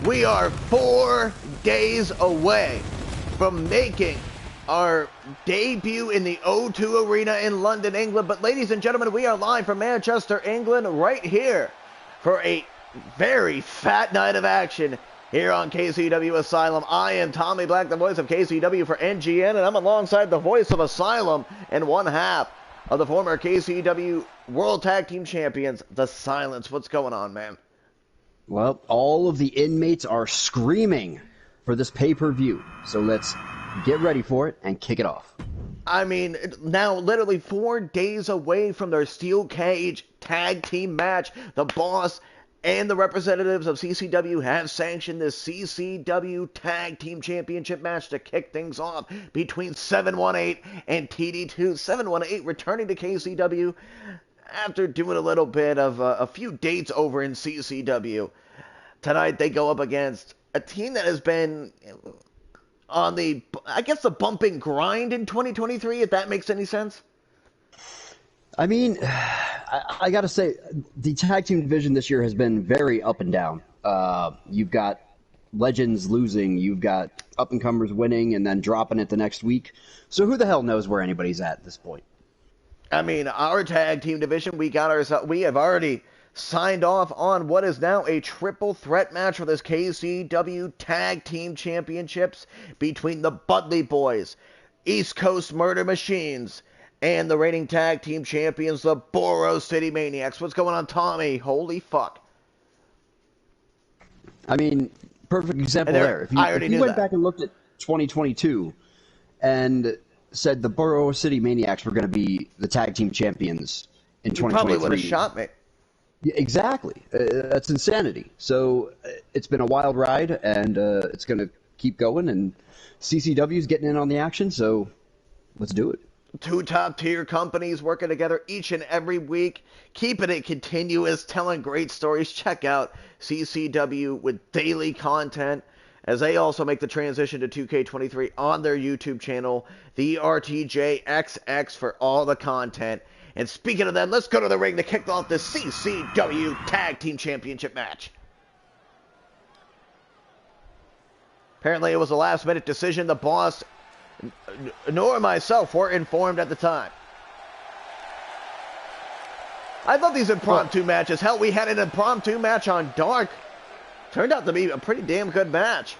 We are 4 days away from making our debut in the O2 Arena in London, England. But ladies and gentlemen, we are live from Manchester, England, right here for a very fat night of action here on KCW Asylum. I am Tommy Black, the voice of KCW for NGN, and I'm alongside the voice of Asylum and one half of the former KCW World Tag Team Champions, The Silence. What's going on, man? Well, all of the inmates are screaming for this pay-per-view, so let's get ready for it and kick it off. I mean, now literally 4 days away from their steel cage tag team match, the boss and the representatives of CCW have sanctioned this CCW Tag Team Championship match to kick things off between 718 and TD2. 718 returning to KCW after doing a little bit of a few dates over in CCW. Tonight they go up against a team that has been on the, I guess, the bumping grind in 2023, if that makes any sense. I mean, I gotta say, the tag team division this year has been very up and down. You've got legends losing, you've got up-and-comers winning and then dropping it the next week. So who the hell knows where anybody's at this point? I mean, our tag team division, we have already signed off on what is now a triple threat match for this KCW Tag Team Championships between the Budley Boys, East Coast Murder Machines, and the reigning tag team champions, the Borough City Maniacs. What's going on, Tommy? Holy fuck. I mean, perfect example there. If you went back and looked at 2022 and said the Borough City Maniacs were going to be the tag team champions in 2023. You probably would have shot me. Yeah, exactly. That's insanity. So it's been a wild ride, and it's going to keep going, and CCW's getting in on the action, so let's do it. Two top-tier companies working together each and every week, keeping it continuous, telling great stories. Check out CCW with daily content as they also make the transition to 2K23 on their YouTube channel, the RTJXX, for all the content. And speaking of them, let's go to the ring to kick off the CCW Tag Team Championship match. Apparently it was a last-minute decision. The boss nor myself were informed at the time. I love these impromptu matches. Hell, we had an impromptu match on Dark. Turned out to be a pretty damn good match.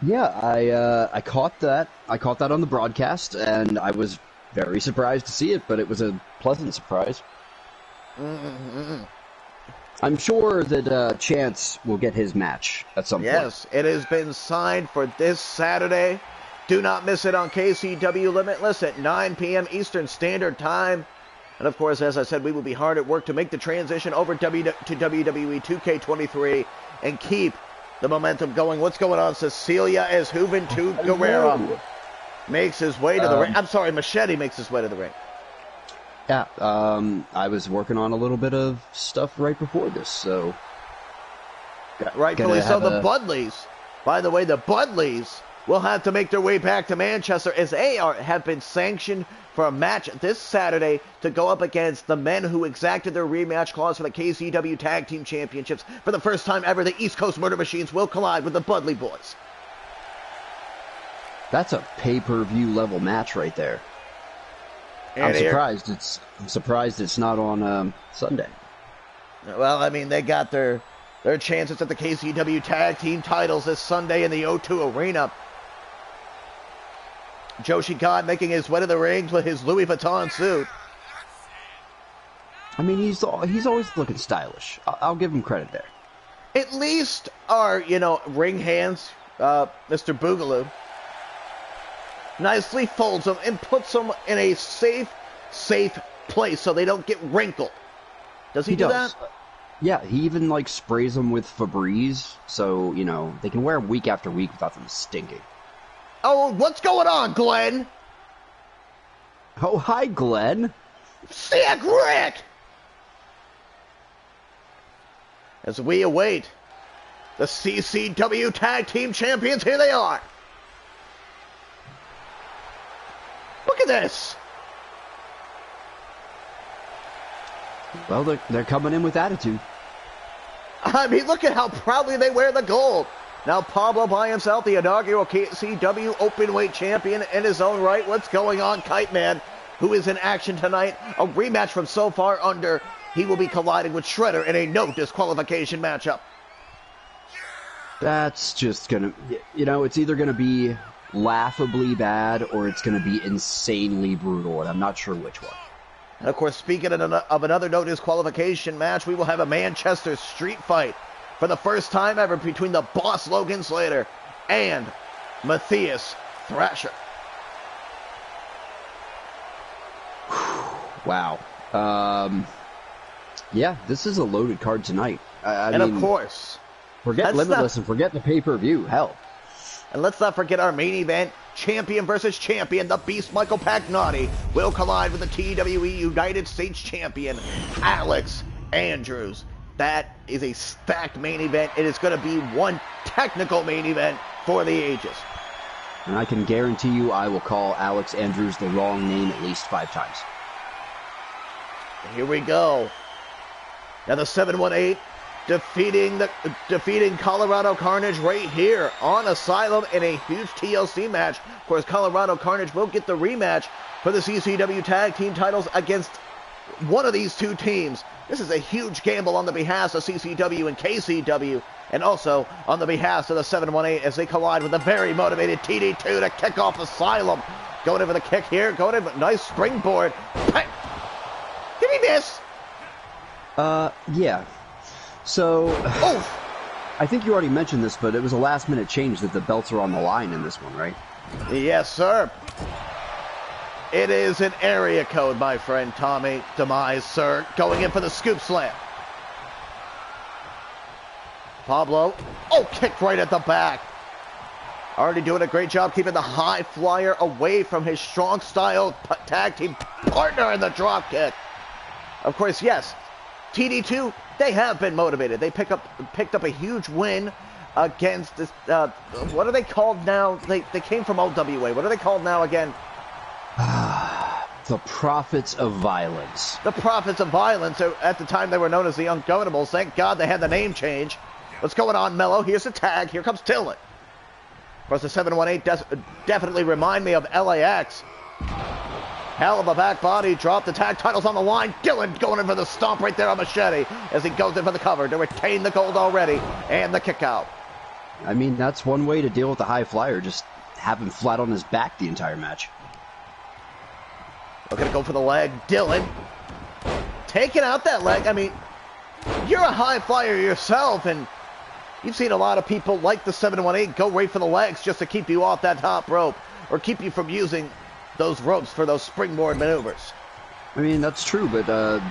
Yeah, I caught that. I caught that on the broadcast, and I was very surprised to see it, but it was a pleasant surprise. I'm sure that Chance will get his match at some point. Yes, it has been signed for this Saturday. Do not miss it on KCW Limitless at 9 p.m. Eastern Standard Time. And of course, as I said, we will be hard at work to make the transition over to WWE 2K23 and keep the momentum going. What's going on? Cecilia as Juventud Guerrero makes his way to the ring. I'm sorry, Machete makes his way to the ring. Yeah, I was working on a little bit of stuff right before this, so... Rightfully so. The Budleys, by the way, the Budleys will have to make their way back to Manchester as they have been sanctioned for a match this Saturday to go up against the men who exacted their rematch clause for the KCW Tag Team Championships. For the first time ever, the East Coast Murder Machines will collide with the Budley Boys. That's a pay-per-view level match right there. I'm surprised it's not on Sunday. Well, I mean, they got their chances at the KCW Tag Team titles this Sunday in the O2 Arena. Joshi God making his way to the ring with his Louis Vuitton suit. I mean, he's always looking stylish. I'll give him credit there. At least our, ring hands, Mr. Boogaloo, nicely folds them and puts them in a safe place so they don't get wrinkled. Does he do that? Yeah, he even, sprays them with Febreze so, they can wear them week after week without them stinking. Oh, what's going on, Glenn? Oh, hi, Glenn. Sick Rick! As we await the CCW Tag Team Champions, here they are. Look at this. Well, they're coming in with attitude. I mean, look at how proudly they wear the gold. Now Pablo by himself, the inaugural KCW Openweight Champion in his own right. What's going on, Kite Man, who is in action tonight? A rematch from So Far Under. He will be colliding with Shredder in a no disqualification matchup. That's just gonna, it's either gonna be laughably bad or it's gonna be insanely brutal, and I'm not sure which one. And of course, speaking of another no disqualification match, we will have a Manchester street fight for the first time ever between the Boss Logan Slater and Matthias Thrasher. Wow. Yeah, this is a loaded card tonight. I mean, of course, forget Limitless and forget the pay-per-view. Hell. And let's not forget our main event, champion versus champion. The Beast Michael Pagnotti will collide with the TWE United States champion, Alex Andrews. That is a stacked main event. It is going to be one technical main event for the ages. And I can guarantee you I will call Alex Andrews the wrong name at least 5 times. Here we go. Now the 718 defeating Colorado Carnage right here on Asylum in a huge TLC match. Of course, Colorado Carnage will get the rematch for the CCW Tag Team titles against one of these two teams. This is a huge gamble on the behalf of CCW and KCW, and also on the behalf of the 718 as they collide with a very motivated TD2 to kick off Asylum. Going in for the kick here, going in for a nice springboard. Did he miss? Yeah. So, I think you already mentioned this, but it was a last-minute change that the belts are on the line in this one, right? Yes, sir. It is an area code, my friend Tommy. Demise, sir. Going in for the scoop slam. Pablo. Oh, kick right at the back. Already doing a great job keeping the high flyer away from his strong style tag team partner in the drop kick. Of course, yes, TD2, they have been motivated. They picked up a huge win against this, what are they called now? They came from OWA. What are they called now again? The Prophets of Violence. The Prophets of Violence. So at the time, they were known as the Ungovernables. Thank God they had the name change. What's going on, Mello? Here's the tag. Here comes Dylan. Of course, the 718 definitely remind me of LAX. Hell of a back body drop. The tag titles on the line. Dylan going in for the stomp right there on Machete as he goes in for the cover to retain the gold already and the kick out. I mean, that's one way to deal with the high flyer. Just have him flat on his back the entire match. We're going to go for the leg. Dylan taking out that leg. I mean, you're a high flyer yourself, and you've seen a lot of people like the 718 go right for the legs just to keep you off that top rope or keep you from using those ropes for those springboard maneuvers. I mean, that's true, but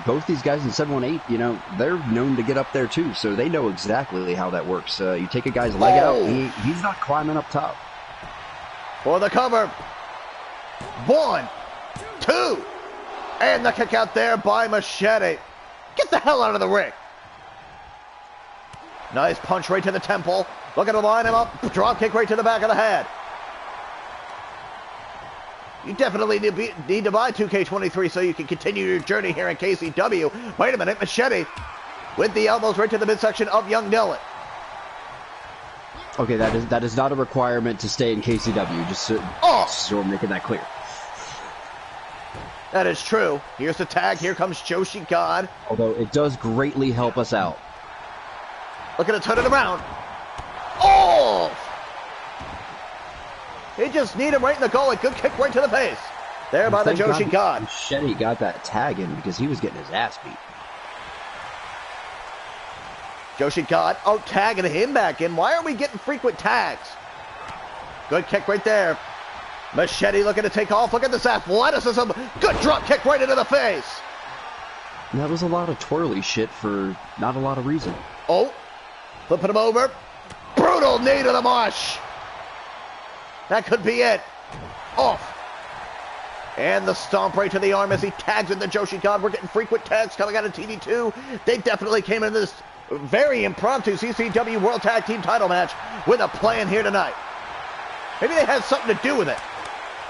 both these guys in 718, they're known to get up there too, so they know exactly how that works. You take a guy's leg out, he's not climbing up top. For the cover. 1, 2, and the kick out there by Machete. Get the hell out of the ring. Nice punch right to the temple. Looking to line him up. Drop kick right to the back of the head. You definitely need to buy 2K23 so you can continue your journey here in KCW. Wait a minute, Machete with the elbows right to the midsection of young Dylan. Okay, that is not a requirement to stay in KCW. Just so we're making that clear. That is true. Here's the tag. Here comes Joshi God. Although it does greatly help us out. Looking to turn it around. Oh! He just needed him right in the goal. A good kick right to the face. There by the Joshi God. Machete got that tag in because he was getting his ass beat. Joshi God tagging him back in. Why are we getting frequent tags? Good kick right there. Machete looking to take off. Look at this athleticism. Good drop kick right into the face. And that was a lot of twirly shit for not a lot of reason. Oh, flipping him over. Brutal knee to the mush. That could be it. Off. And the stomp right to the arm as he tags in the Joshi God. We're getting frequent tags coming out of TV2. They definitely came into this very impromptu CCW World Tag Team title match with a plan here tonight. Maybe they had something to do with it.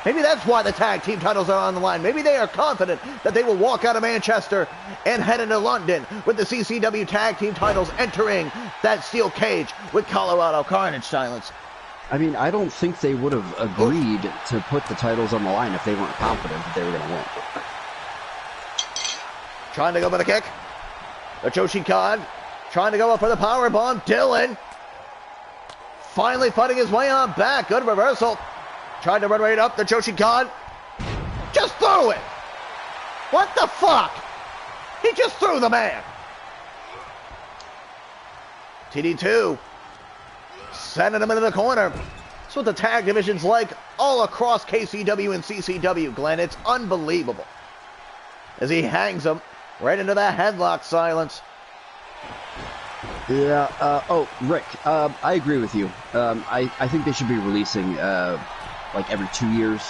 Maybe that's why the tag team titles are on the line. Maybe they are confident that they will walk out of Manchester and head into London with the CCW tag team titles entering that steel cage with Colorado Carnage. Silence. I mean, I don't think they would have agreed to put the titles on the line if they weren't confident that they were going to win. Trying to go for the kick. The Joshi Khan trying to go up for the powerbomb. Dylan finally fighting his way on back. Good reversal. Tried to run right up. The Joshi Khan just threw it. What the fuck? He just threw the man. TD2 sending him into the corner. That's what the tag division's like all across KCW and CCW, Glenn. It's unbelievable. As he hangs him right into that headlock. Silence. Yeah, Rick, I agree with you. I think they should be releasing, like every 2 years.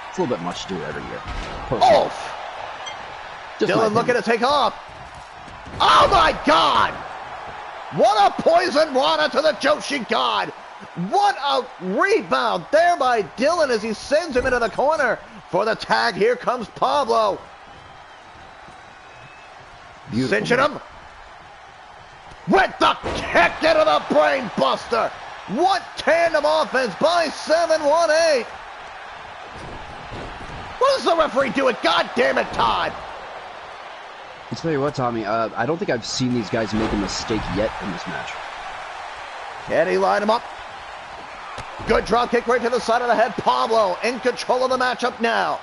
It's a little bit much to do it every year. Oh! Dylan looking to take off. Oh my God! What a poison Rana to the Joshi God! What a rebound there by Dylan as he sends him into the corner for the tag. Here comes Pablo. Beautiful. Cinching him. With the kick into the brain buster. What tandem offense by 718. What does the referee do it? God damn it, Todd. I'll tell you what, Tommy, I don't think I've seen these guys make a mistake yet in this match. Can he line him up? Good drop kick right to the side of the head. Pablo in control of the matchup now.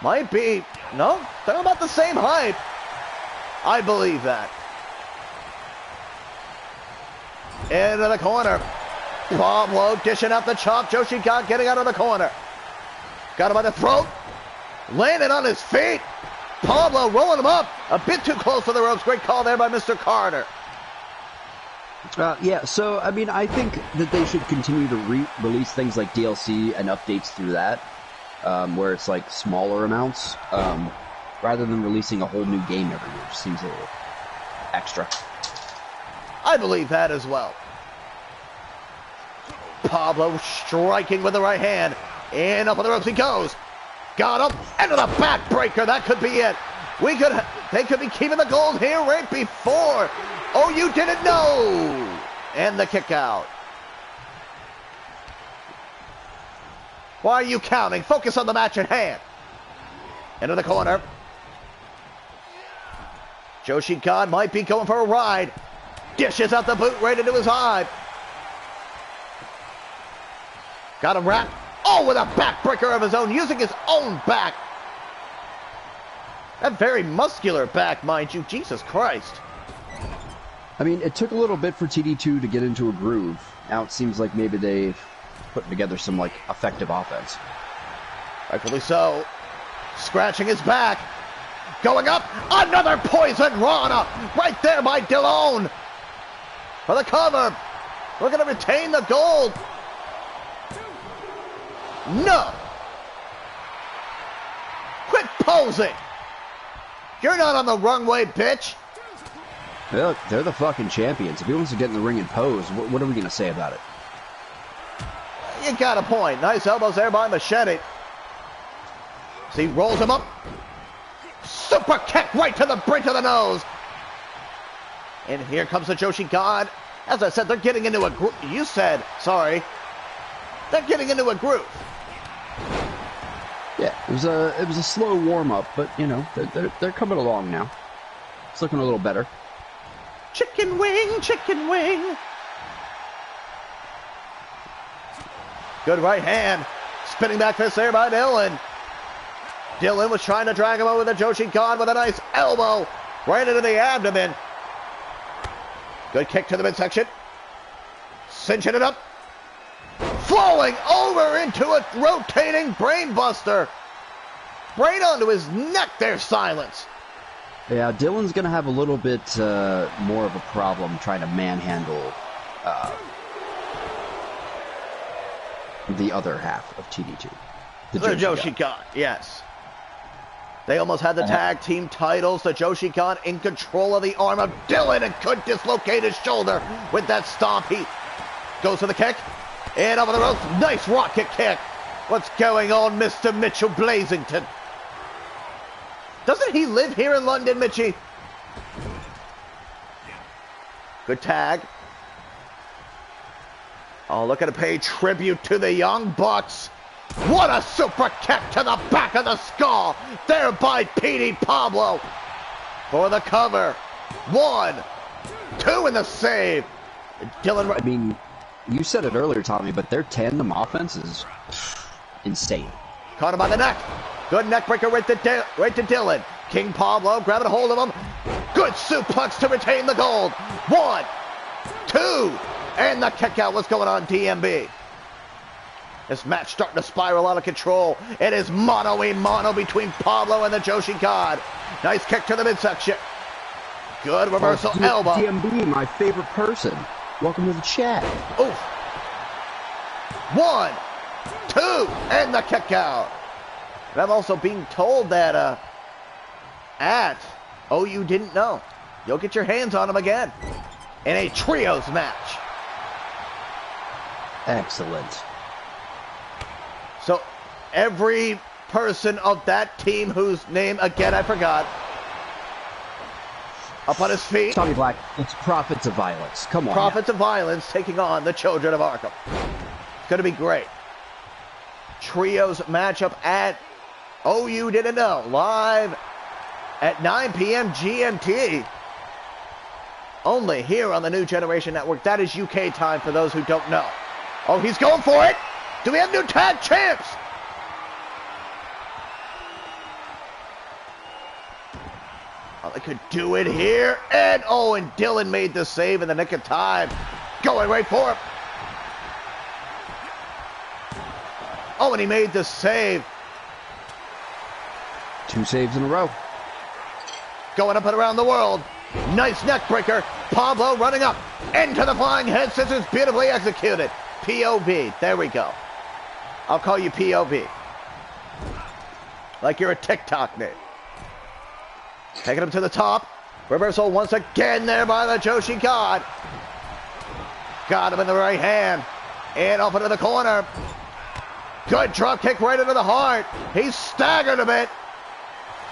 Might be. No, they're about the same height. I believe that. Into the corner. Pablo dishing out the chop. Joshi God getting out of the corner. Got him by the throat. Landing on his feet. Pablo rolling him up. A bit too close to the ropes. Great call there by Mr. Carter. Yeah, so, I mean, I think that they should continue to release things like DLC and updates through that, where it's like smaller amounts, rather than releasing a whole new game every year. Just seems a little extra. I believe that as well. Pablo striking with the right hand. And up on the ropes he goes. Got him into the backbreaker. That could be it. They could be keeping the gold here right before. Oh, you didn't know. And the kick out. Why are you counting? Focus on the match at hand. Into the corner. Joshi God might be going for a ride. Dishes out the boot right into his eye. Got him wrapped. Oh, with a backbreaker of his own, using his own back. That very muscular back, mind you. Jesus Christ. I mean, it took a little bit for TD2 to get into a groove. Now it seems like maybe they've put together some, like, effective offense. Rightfully so. Scratching his back. Going up. Another poison Rana. Right there by Dillon. For the cover. Looking to retain the gold. No. Quit posing. You're not on the runway, bitch. They're the fucking champions. If he wants to get in the ring and pose, what are we going to say about it? You got a point. Nice elbows there by Machete. So he rolls him up. Super kick right to the bridge of the nose. And here comes the Joshi God. As I said, they're getting into a groove. You said, sorry. They're getting into a groove. Yeah, it was a slow warm up, but you know they're coming along now. It's looking a little better. Chicken wing, chicken wing. Good right hand. Spinning back fist there by Dylan. Dylan was trying to drag him over the Joshi God with a nice elbow right into the abdomen. Good kick to the midsection. Cinching it up. Falling over into a rotating brainbuster. Right onto his neck there, Silence. Yeah, Dylan's going to have a little bit more of a problem trying to manhandle the other half of TD2. The Joshi God, yes. They almost had the tag team titles. The Joshi God in control of the arm of Dylan and could dislocate his shoulder with that stomp. He goes for the kick. And over the ropes. Nice rocket kick. What's going on, Mr. Mitchell Blazington? Doesn't he live here in London, Mitchie? Good tag. Oh, looking to pay tribute to the Young Bucks. What a super kick to the back of the skull. There by Petey Pablo for the cover. 1, 2 in the save. Dylan. I mean, you said it earlier, Tommy, but their tandem offense is insane. Caught him by the neck. Good neck breaker right to Dylan. King Pablo grabbing a hold of him. Good suplex to retain the gold. 1, 2, and the kick out. What's going on, DMB? This match starting to spiral out of control. It is mano-a-mano between Pablo and the Joshi God. Nice kick to the midsection. Good reversal elbow. DMB, my favorite person. Welcome to the chat. Oof. 1, 2, and the kick out. And I'm also being told that you didn't know, you'll get your hands on him again in a trios match. Excellent. So every person of that team whose name, again, I forgot, up on his feet. Tommy Black, it's Prophets of Violence. Come on. Prophets of Violence taking on the Children of Arkham. It's going to be great. Trios matchup at You Didn't Know, live at 9 p.m. GMT. Only here on the New Generation Network. That is UK time for those who don't know. Oh, he's going for it. Do we have new tag champs? Oh, they could do it here. And Dylan made the save in the nick of time. Going right for him. Oh, and he made the save. 2 saves in a row. Going up and around the world. Nice neck breaker. Pablo running up into the flying head scissors. Beautifully executed. POV. There we go. I'll call you POV. Like you're a TikTok name. Taking him to the top. Reversal once again there by the Joshi God. Got him in the right hand. And off into the corner. Good drop kick right into the heart. He's staggered a bit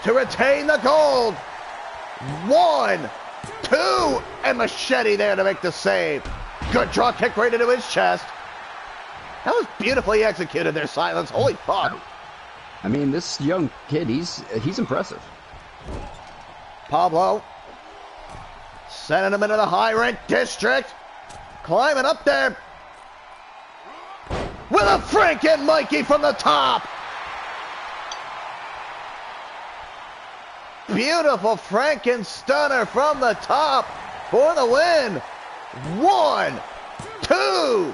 to retain the gold. 1, 2, and Machete there to make the save. Good drop kick right into his chest. That was beautifully executed there, Silence. Holy fuck. I mean, this young kid, he's impressive. Pablo sending him into the high rent district. Climbing up there with a Franken Mikey from the top. Beautiful Franken Stunner from the top for the win. 1, 2.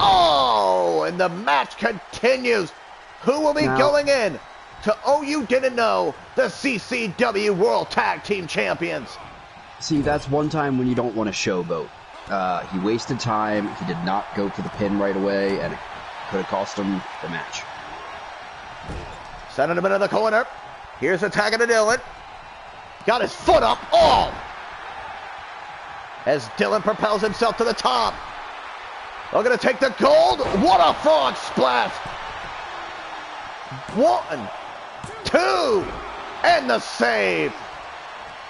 Oh, and the match continues. Who will be going in to You Didn't Know, the CCW World Tag Team Champions? See, that's one time when you don't want to showboat. He wasted time. He did not go for the pin right away, and it could have cost him the match. Sending him into the corner. Here's the tag of Dylan. Got his foot up. Oh! As Dylan propels himself to the top. We're going to take the gold. What a frog splash. 1, 2, and the save.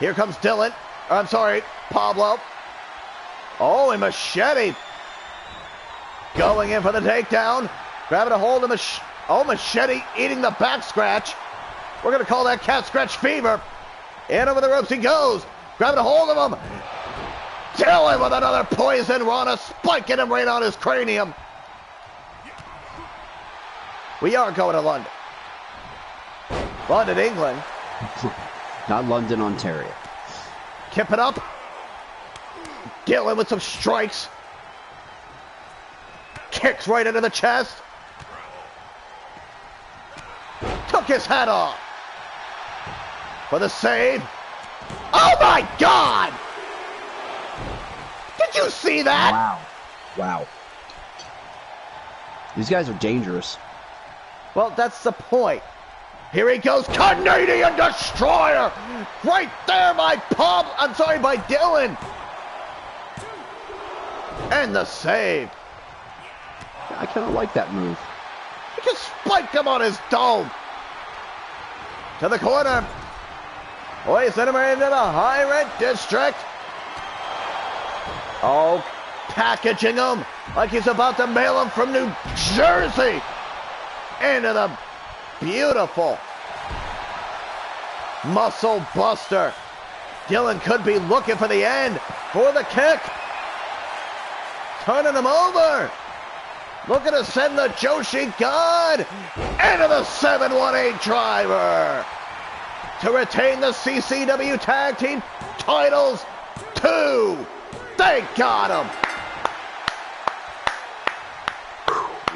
Here comes Dylan. I'm sorry, Pablo. Oh, and Machete going in for the takedown. Grabbing a hold of Machete eating the back scratch. We're going to call that cat scratch fever. And over the ropes he goes. Grabbing a hold of him. Dylan with another poison rana, spiking him right on his cranium. We are going to London. London, England. Not London, Ontario. Kip it up. Dylan with some strikes. Kicks right into the chest. Took his hat off. For the save. Oh my God! Did you see that? Wow. These guys are dangerous. Well, that's the point. Here he goes, Canadian Destroyer! Right there by by Dylan. And the save. I kind of like that move. He just spiked him on his dome. To the corner. Oh, he sent him right into the high rent district. Oh, packaging him like he's about to mail him from New Jersey into the beautiful muscle buster. Dylan could be looking for the end for the kick. Turning him over. Looking to send the Joshi God into the 718 driver to retain the CCW Tag Team titles. 2. They got him.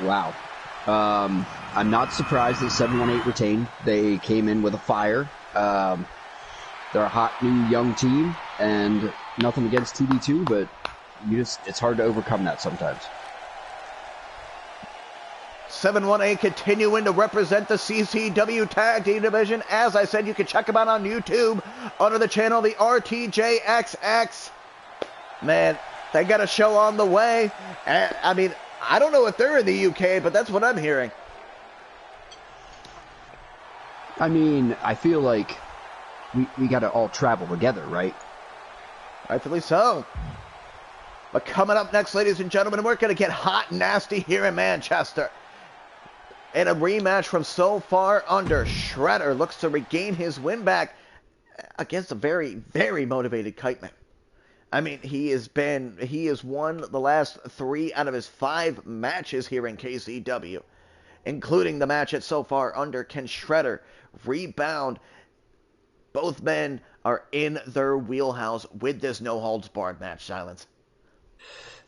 Wow. I'm not surprised that 718 retained. They came in with a fire. They're a hot new young team, and nothing against TD2, but it's hard to overcome that sometimes. 718 continuing to represent the CCW Tag Team Division. As I said, you can check them out on YouTube under the channel the RTJXX. Man, they got a show on the way. I mean, I don't know if they're in the UK, but that's what I'm hearing. I mean, I feel like we got to all travel together, right? Rightfully so. But coming up next, ladies and gentlemen, we're going to get hot and nasty here in Manchester. In a rematch from So Far Under, Shredder looks to regain his win back against a very, very motivated Kite Man. I mean, he has won the last 3 out of his 5 matches here in KCW, including the match at So Far Under. Can Shredder rebound? Both men are in their wheelhouse with this no-holds-barred match, Silence.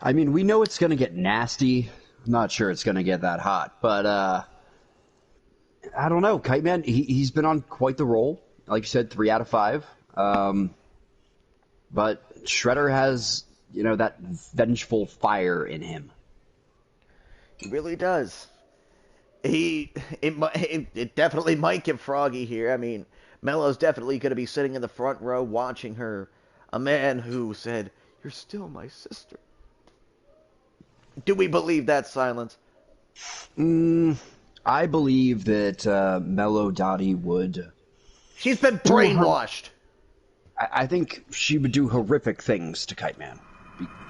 I mean, we know it's going to get nasty. I'm not sure it's going to get that hot, but I don't know. Kite Man, he's been on quite the roll. Like you said, 3 out of 5. But Shredder has, that vengeful fire in him. He really does. It definitely might get froggy here. I mean, Mello's definitely going to be sitting in the front row watching her. A man who said, "You're still my sister." Do we believe that, Silence? I believe that Mello Dottie would... She's been brainwashed. I think she would do horrific things to Kite Man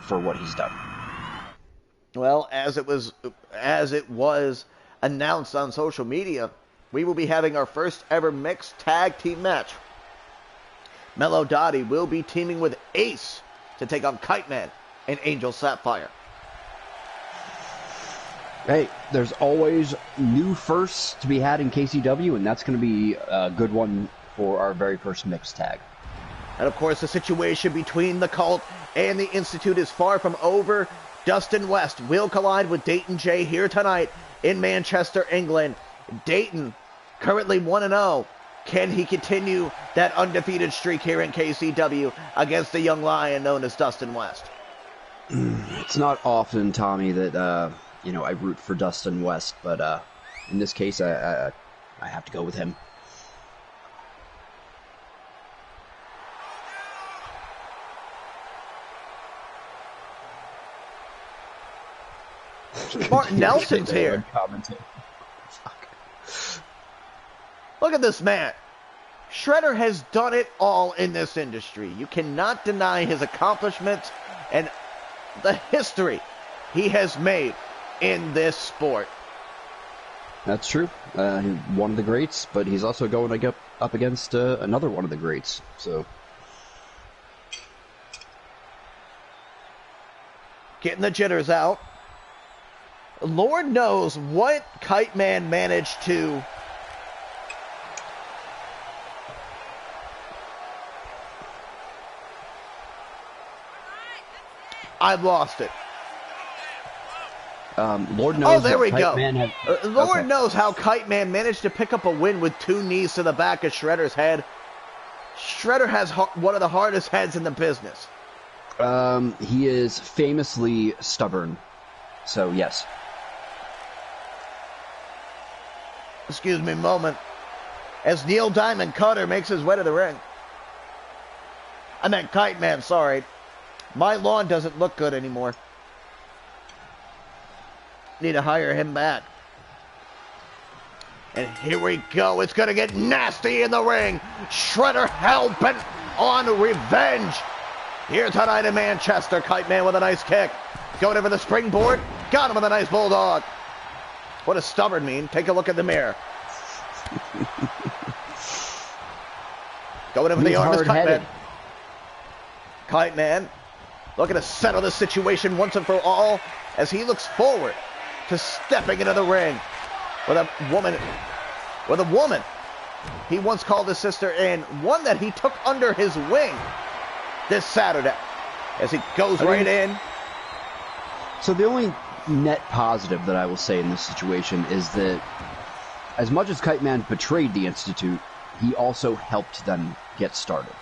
for what he's done. Well, as it was announced on social media, we will be having our first ever mixed tag team match. Mello Dottie will be teaming with Ace to take on Kite Man and Angel Sapphire. Hey, there's always new firsts to be had in KCW, and that's going to be a good one for our very first mixed tag. And of course, the situation between the Cult and the Institute is far from over. Dustin West will collide with Dayton J here tonight in Manchester, England. Dayton, currently 1-0. Can he continue that undefeated streak here in KCW against the young lion known as Dustin West? It's not often, Tommy, that I root for Dustin West, but in this case, I have to go with him. Martin Nelson's here. Look at this man. Shredder has done it all in this industry. You cannot deny his accomplishments and the history he has made in this sport. That's true. One of the greats, but he's also going up against another one of the greats. So, getting the jitters out. Lord knows what Kite Man managed to I've lost it. Lord knows. Oh, there we go. Lord knows how Kite Man managed to pick up a win with 2 knees to the back of Shredder's head. Shredder has one of the hardest heads in the business. He is famously stubborn. So, yes. Excuse me a moment. As Neil Diamond Cutter makes his way to the ring. I meant Kite Man, sorry. My lawn doesn't look good anymore. Need to hire him back. And here we go. It's going to get nasty in the ring. Shredder hell-bent on revenge. Here tonight in Manchester, Kite Man with a nice kick. Going over the springboard. Got him with a nice bulldog. What does stubborn mean? Take a look in the mirror. Going in for the arm is Kite Man. Kite Man looking to settle the situation once and for all as he looks forward to stepping into the ring with a woman. He once called his sister in, one that he took under his wing this Saturday as he goes right in. So the only net positive that I will say in this situation is that as much as Kite Man betrayed the Institute, he also helped them get started.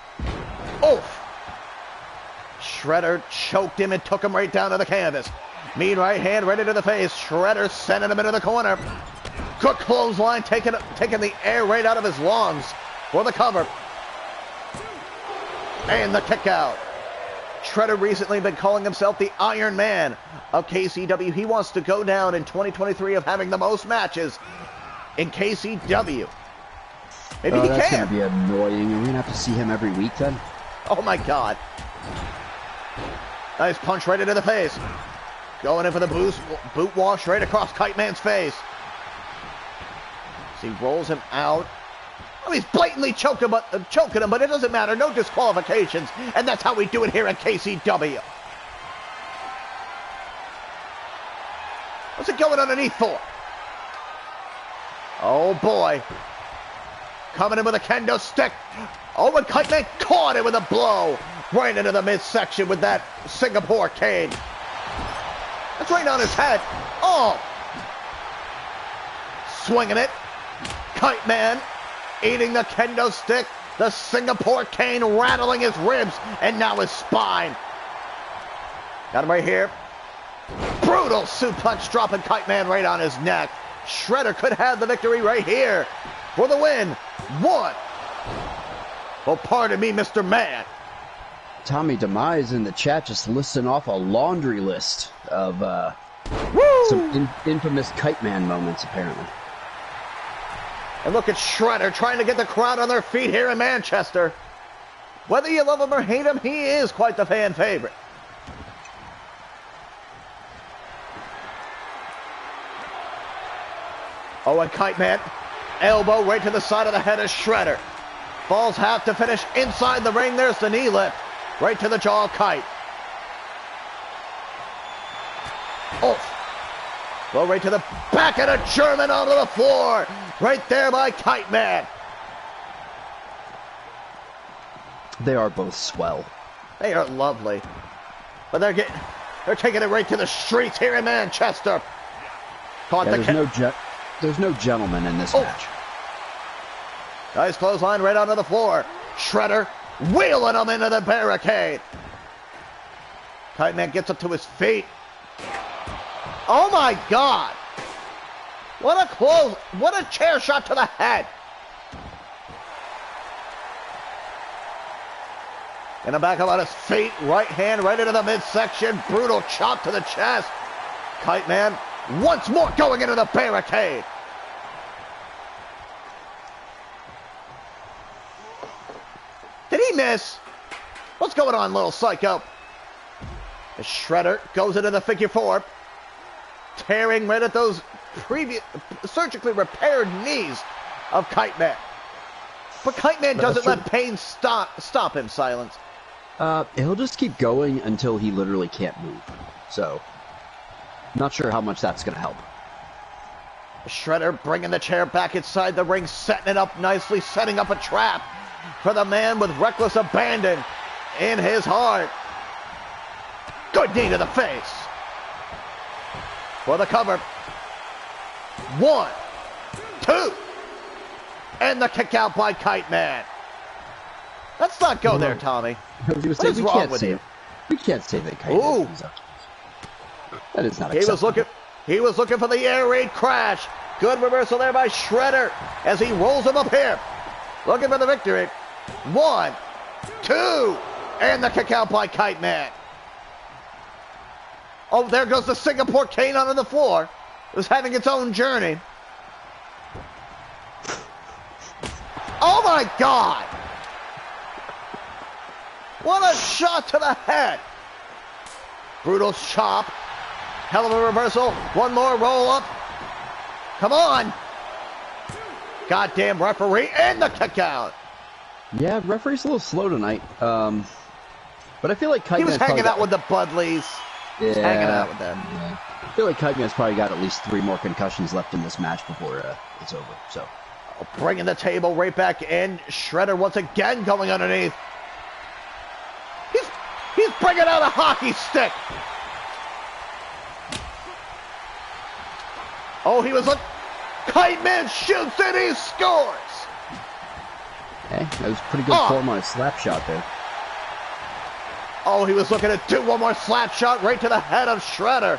Oof! Shredder choked him and took him right down to the canvas. Mean right hand right into the face. Shredder sending him into the corner. Good clothesline, taking the air right out of his lungs for the cover. And the kick out. Shredder recently been calling himself the Iron Man of KCW. He wants to go down in 2023 of having the most matches in KCW. Maybe he that's can. That's going to be annoying. We're going to have to see him every week then. Oh my God. Nice punch right into the face. Going in for the boot wash right across Kite Man's face. As he rolls him out. Oh, he's blatantly choking him, but it doesn't matter. No disqualifications. And that's how we do it here at KCW. What's it going underneath for? Oh, boy. Coming in with a kendo stick. Oh, and Kite Man caught it with a blow. Right into the midsection with that Singapore cane. That's right on his head. Oh. Swinging it. Kite Man eating the kendo stick. The Singapore cane rattling his ribs and now his spine. Got him right here. Brutal suplex dropping Kite Man right on his neck. Shredder could have the victory right here for the win. 1. Well, pardon me, Mr. Man. Tommy Demise in the chat just listing off a laundry list of some infamous Kite Man moments, apparently. And look at Shredder trying to get the crowd on their feet here in Manchester. Whether you love him or hate him, he is quite the fan favorite. Oh, and Kite Man, elbow right to the side of the head of Shredder. Falls half to finish inside the ring. There's the knee lift. Right to the jaw of Kite. Oh. Go right to the back of the German onto the floor. Right there by Kite Man. They are both swell. They are lovely. But they're taking it right to the streets here in Manchester. Caught there's no gentleman in this match. Nice clothesline right onto the floor. Shredder wheeling him into the barricade. Kite Man gets up to his feet. Oh my God. What a chair shot to the head. In the back of on his feet, right hand right into the midsection. Brutal chop to the chest. Kite Man once more going into the barricade. Did he miss? What's going on, little psycho? The Shredder goes into the figure 4. Tearing right at those surgically repaired knees of Kite Man. But Kite Man doesn't let pain stop him, Silence. He'll just keep going until he literally can't move. So, not sure how much that's going to help. Shredder bringing the chair back inside the ring, setting it up nicely, setting up a trap for the man with reckless abandon in his heart. Good knee to the face. For the cover. 1, 2. And the kick out by Kite Man. Let's not go there, Tommy. What is wrong with you? We can't say that Kite Man is up. That is not acceptable. He was looking for the air raid crash. Good reversal there by Shredder as he rolls him up here. Looking for the victory. 1, 2. And the kick out by Kite Man. Oh, there goes the Singapore cane onto the floor. It was having its own journey. my God! What a shot to the head! Brutal chop. Hell of a reversal. One more roll up. Come on! Goddamn referee and the kick out. Yeah, referee's a little slow tonight. But I feel like Kite he was Man's hanging out with the Budleys. Yeah, He's hanging out with them. Yeah. I feel like Kite Man's probably got at least 3 more concussions left in this match before it's over. So, bringing the table right back in. Shredder once again going underneath. He's bringing out a hockey stick. Oh, he was Kite Man shoots and he scores. Hey, that was pretty good form on a slap shot there. Oh, he was looking to do one more slap shot right to the head of Shredder.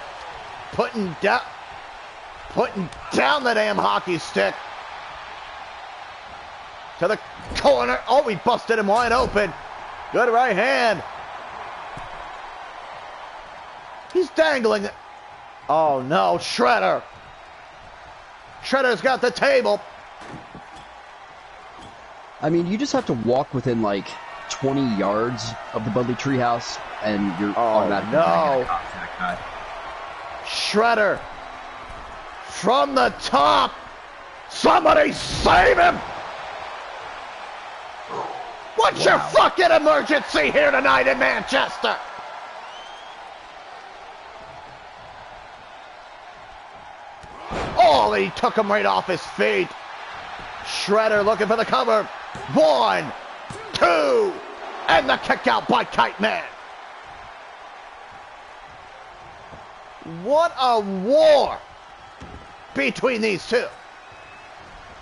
Putting down the damn hockey stick. To the corner. Oh, he busted him wide open. Good right hand. He's dangling. Oh, no, Shredder. Shredder's got the table. I mean, you just have to walk within like 20 yards of the Budley Treehouse, and you're automatically going to contact guy. Shredder from the top. Somebody save him! What's your fucking emergency here tonight in Manchester? Oh, he took him right off his feet. Shredder looking for the cover. 1, 2, and the kick out by Kite Man. What a war between these two.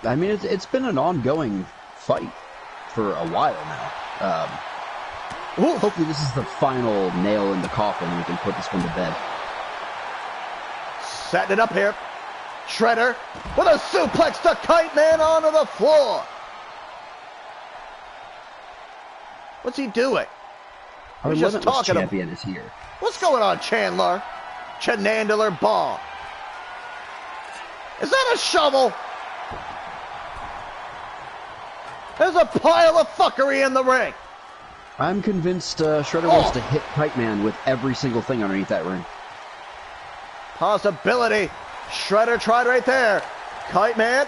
I mean, it's been an ongoing fight for a while now. Hopefully this is the final nail in the coffin and we can put this one to bed. Setting it up here. Shredder with a suplex to Kite Man onto the floor. What's he doing? Our He's just talking. Champion is here. What's going on, Chandler? Chenandler Ball. Is that a shovel? There's a pile of fuckery in the ring. I'm convinced Shredder wants to hit Kite Man with every single thing underneath that ring. Possibility. Shredder tried right there. Kite Man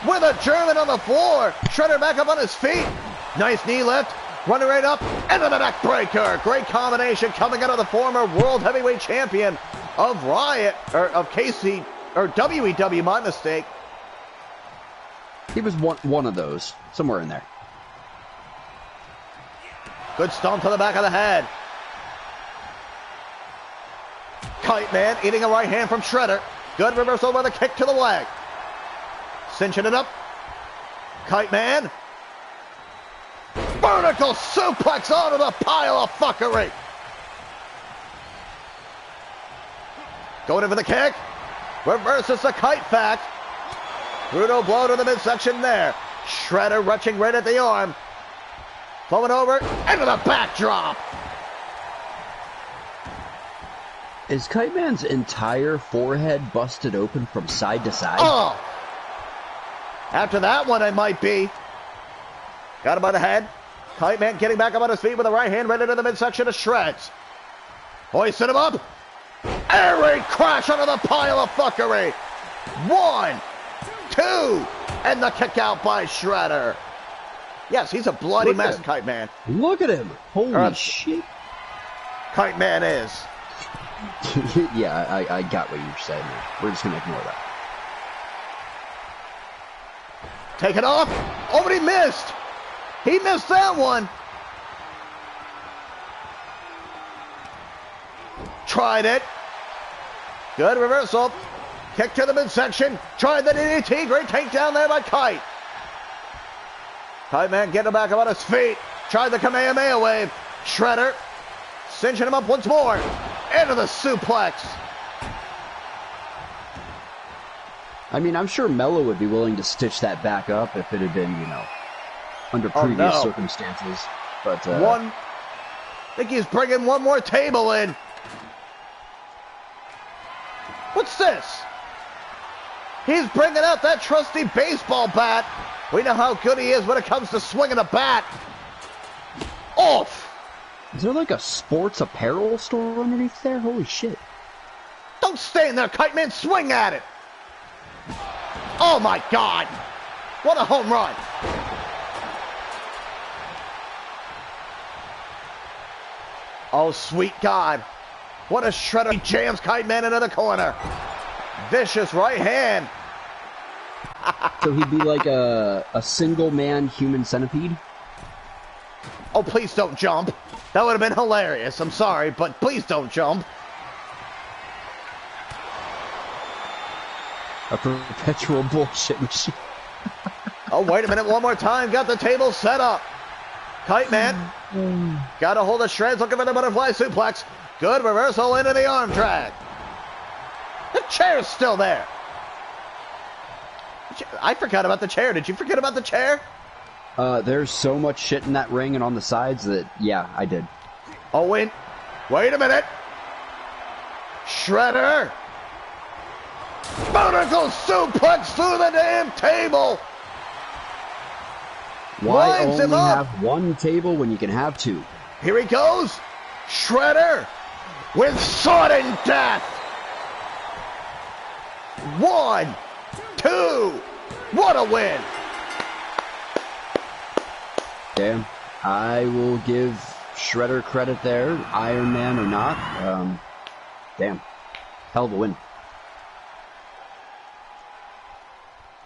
with a German on the floor. Shredder back up on his feet. Nice knee lift. Running right up into the neck breaker. Great combination coming out of the former World Heavyweight Champion of Riot, or of KC, or WEW, my mistake. He was one of those, somewhere in there. Good stomp to the back of the head. Kite Man eating a right hand from Shredder. Good reversal with a kick to the leg. Cinching it up. Kite Man. Vertical suplex onto the pile of fuckery. Going in for the kick. Reverses the kite fact. Brutal blow to the midsection there. Shredder retching right at the arm. Flowing over into the backdrop. Is Kite Man's entire forehead busted open from side to side? Oh! After that one, it might be. Got him by the head. Kite Man getting back up on his feet with a right hand right into the midsection of shreds. Hoisting him up. Air raid crash under the pile of fuckery. 1, 2, and the kick out by Shredder. Yes, he's a bloody mess, Kite Man. Look at him. Holy shit. Kite Man is. Yeah, I got what you were saying. We're just going to ignore that. Take it off. Oh, but he missed. He missed that one. Tried it. Good reversal. Kick to the midsection. Tried the DDT. Great takedown there by Kite. Kite Man getting back up on his feet. Tried the Kamehameha wave. Shredder cinching him up once more. Into the suplex. I mean, I'm sure Mello would be willing to stitch that back up if it had been, under previous circumstances. But I think he's bringing one more table in. What's this? He's bringing out that trusty baseball bat We know how good he is when it comes to swinging a bat. Off. Is there like a sports apparel store underneath there? Holy shit. Don't stand there, Kite Man. Swing at it. Oh, my God. What a home run. Oh, sweet God. What a shredder. He jams Kite Man into the corner. Vicious right hand. So he'd be like a single-man human centipede? Oh, please don't jump. That would have been hilarious. I'm sorry, but please don't jump. A perpetual bullshit machine. Oh, wait a minute. One more time. Got the table set up. Kite Man. Got a hold of Shreds. Looking for the butterfly suplex. Good reversal into the arm drag. The chair's still there. I forgot about the chair. Did you forget about the chair? There's so much shit in that ring and on the sides that, yeah, I did. Oh, wait a minute. Shredder. Vertical suplex through the damn table. Why Winds him only up. have one table when you can have two? Here he goes. Shredder with sudden death. 1, 2. What a win. Damn. I will give Shredder credit there, Iron Man or not. Damn. Hell of a win.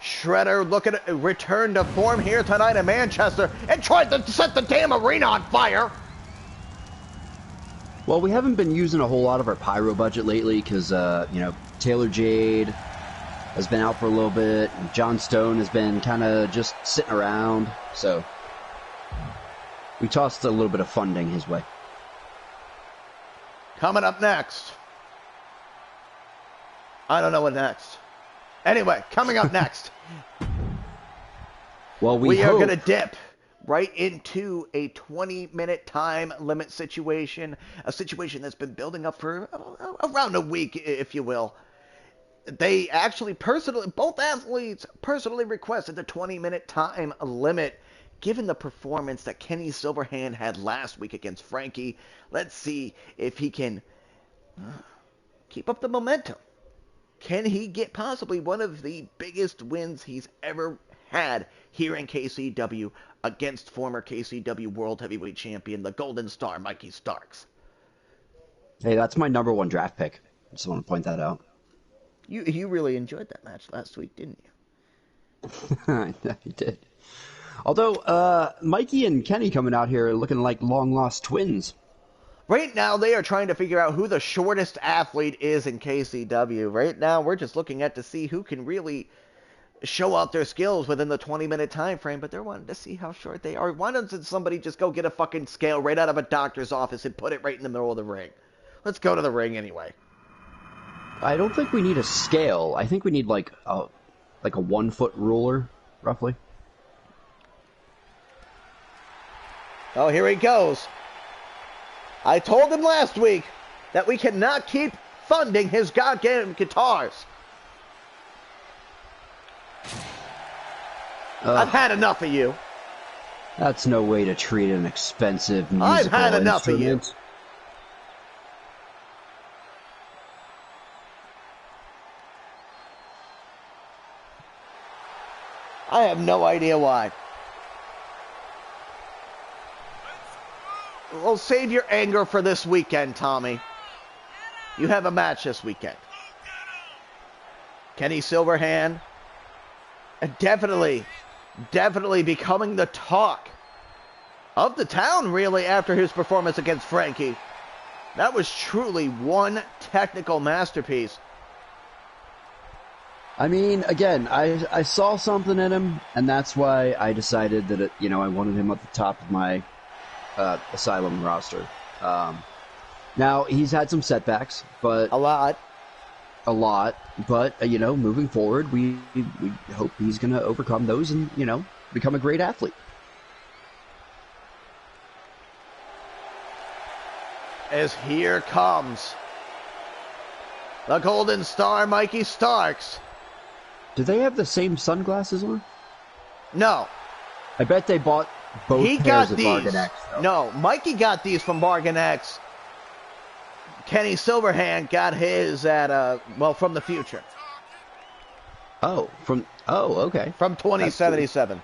Shredder looking at return to form here tonight in Manchester and tried to set the damn arena on fire. Well, we haven't been using a whole lot of our pyro budget lately because, Taylor Jade has been out for a little bit. And John Stone has been kind of just sitting around. So we tossed a little bit of funding his way. Coming up next. I don't know what next. Anyway, coming up next. Well, we are going to dip right into a 20-minute time limit situation, a situation that's been building up for around a week, if you will. They actually both athletes personally requested the 20-minute time limit. Given the performance that Kenny Silverhand had last week against Frankie, let's see if he can keep up the momentum. Can he get possibly one of the biggest wins he's ever had here in KCW against former KCW World Heavyweight Champion, the Golden Star, Mikey Starks? Hey, that's my number 1 draft pick. I just want to point that out. You really enjoyed that match last week, didn't you? I did. Although, Mikey and Kenny coming out here looking like long-lost twins. Right now, they are trying to figure out who the shortest athlete is in KCW. Right now, we're just looking at to see who can really show out their skills within the 20-minute time frame, but they're wanting to see how short they are. Why doesn't somebody just go get a fucking scale right out of a doctor's office and put it right in the middle of the ring? Let's go to the ring anyway. I don't think we need a scale. I think we need like a 1-foot ruler, roughly. Oh, here he goes. I told him last week that we cannot keep funding his goddamn guitars. I've had enough of you. That's no way to treat an expensive musical I've had enough instrument. of you. I have no idea why. Well, save your anger for this weekend, Tommy. You have a match this weekend. Kenny Silverhand, definitely becoming the talk of the town, really, after his performance against Frankie. That was truly one technical masterpiece. I mean, again, I saw something in him, and that's why I decided that, I wanted him at the top of my Asylum roster. Now, he's had some setbacks, but... A lot, but, moving forward, we hope he's going to overcome those and, become a great athlete. As here comes the Golden Star, Mikey Starks. Do they have the same sunglasses on? No. I bet they bought both He pairs got of these. Bargain X, though. No, Mikey got these from Bargain X. Kenny Silverhand got his at, from the future. Oh, okay. From 2077.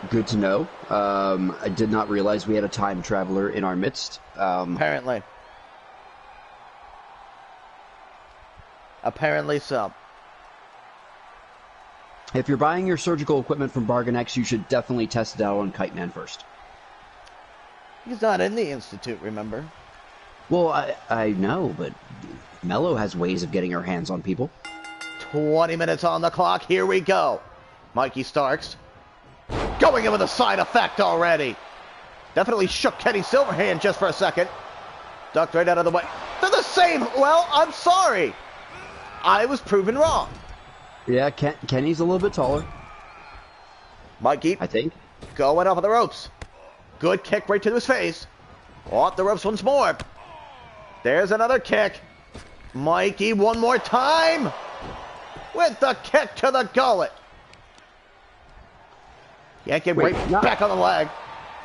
Good to know. I did not realize we had a time traveler in our midst. Apparently. Apparently so. If you're buying your surgical equipment from Bargain X, you should definitely test it out on Kite Man first. He's not in the Institute, remember? Well, I know, but Mello has ways of getting her hands on people. 20 minutes on the clock. Here we go. Mikey Starks going in with a side effect already. Definitely shook Kenny Silverhand just for a second. Ducked right out of the way. They're the same. Well, I'm sorry. I was proven wrong. Yeah, Kenny's a little bit taller. Mikey, I think. going off of the ropes. Good kick right to his face. Off the ropes once more. There's another kick. Mikey one more time. With the kick to the gullet. Yank it right back on the leg.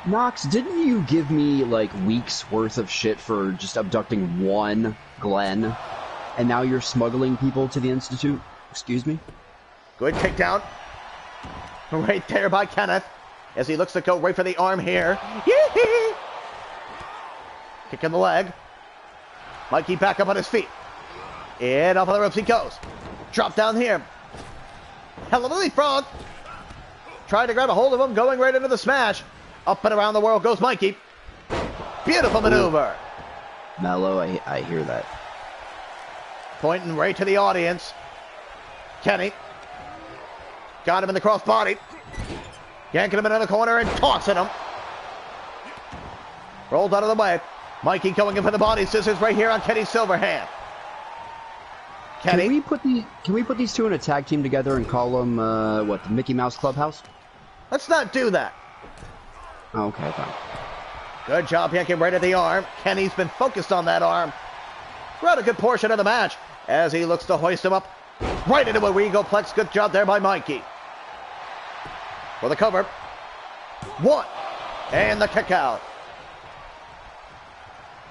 Knox, didn't you give me, like, weeks worth of shit for just abducting one Glenn? And now you're smuggling people to the Institute? Excuse me? Good takedown. Right there by Kenneth. As he looks to go right for the arm here. Yee-hee! Kick in the leg. Mikey back up on his feet. And off of the ropes he goes. Drop down here. Hell of a leapfrog. Trying to grab a hold of him, going right into the smash. Up and around the world goes Mikey. Beautiful maneuver. Mello, I hear that. Pointing right to the audience. Kenny. Got him in the crossbody. Yanking him into the corner and tossing him. Rolled out of the way. Mikey going in for the body scissors right here on Kenny Silverhand. Kenny. Can we put these two in a tag team together and call them, the Mickey Mouse Clubhouse? Let's not do that. Oh, okay, fine. Good job yanking right at the arm. Kenny's been focused on that arm throughout a good portion of the match as he looks to hoist him up right into a Regoplex. Good job there by Mikey. For the cover. One. And the kick out.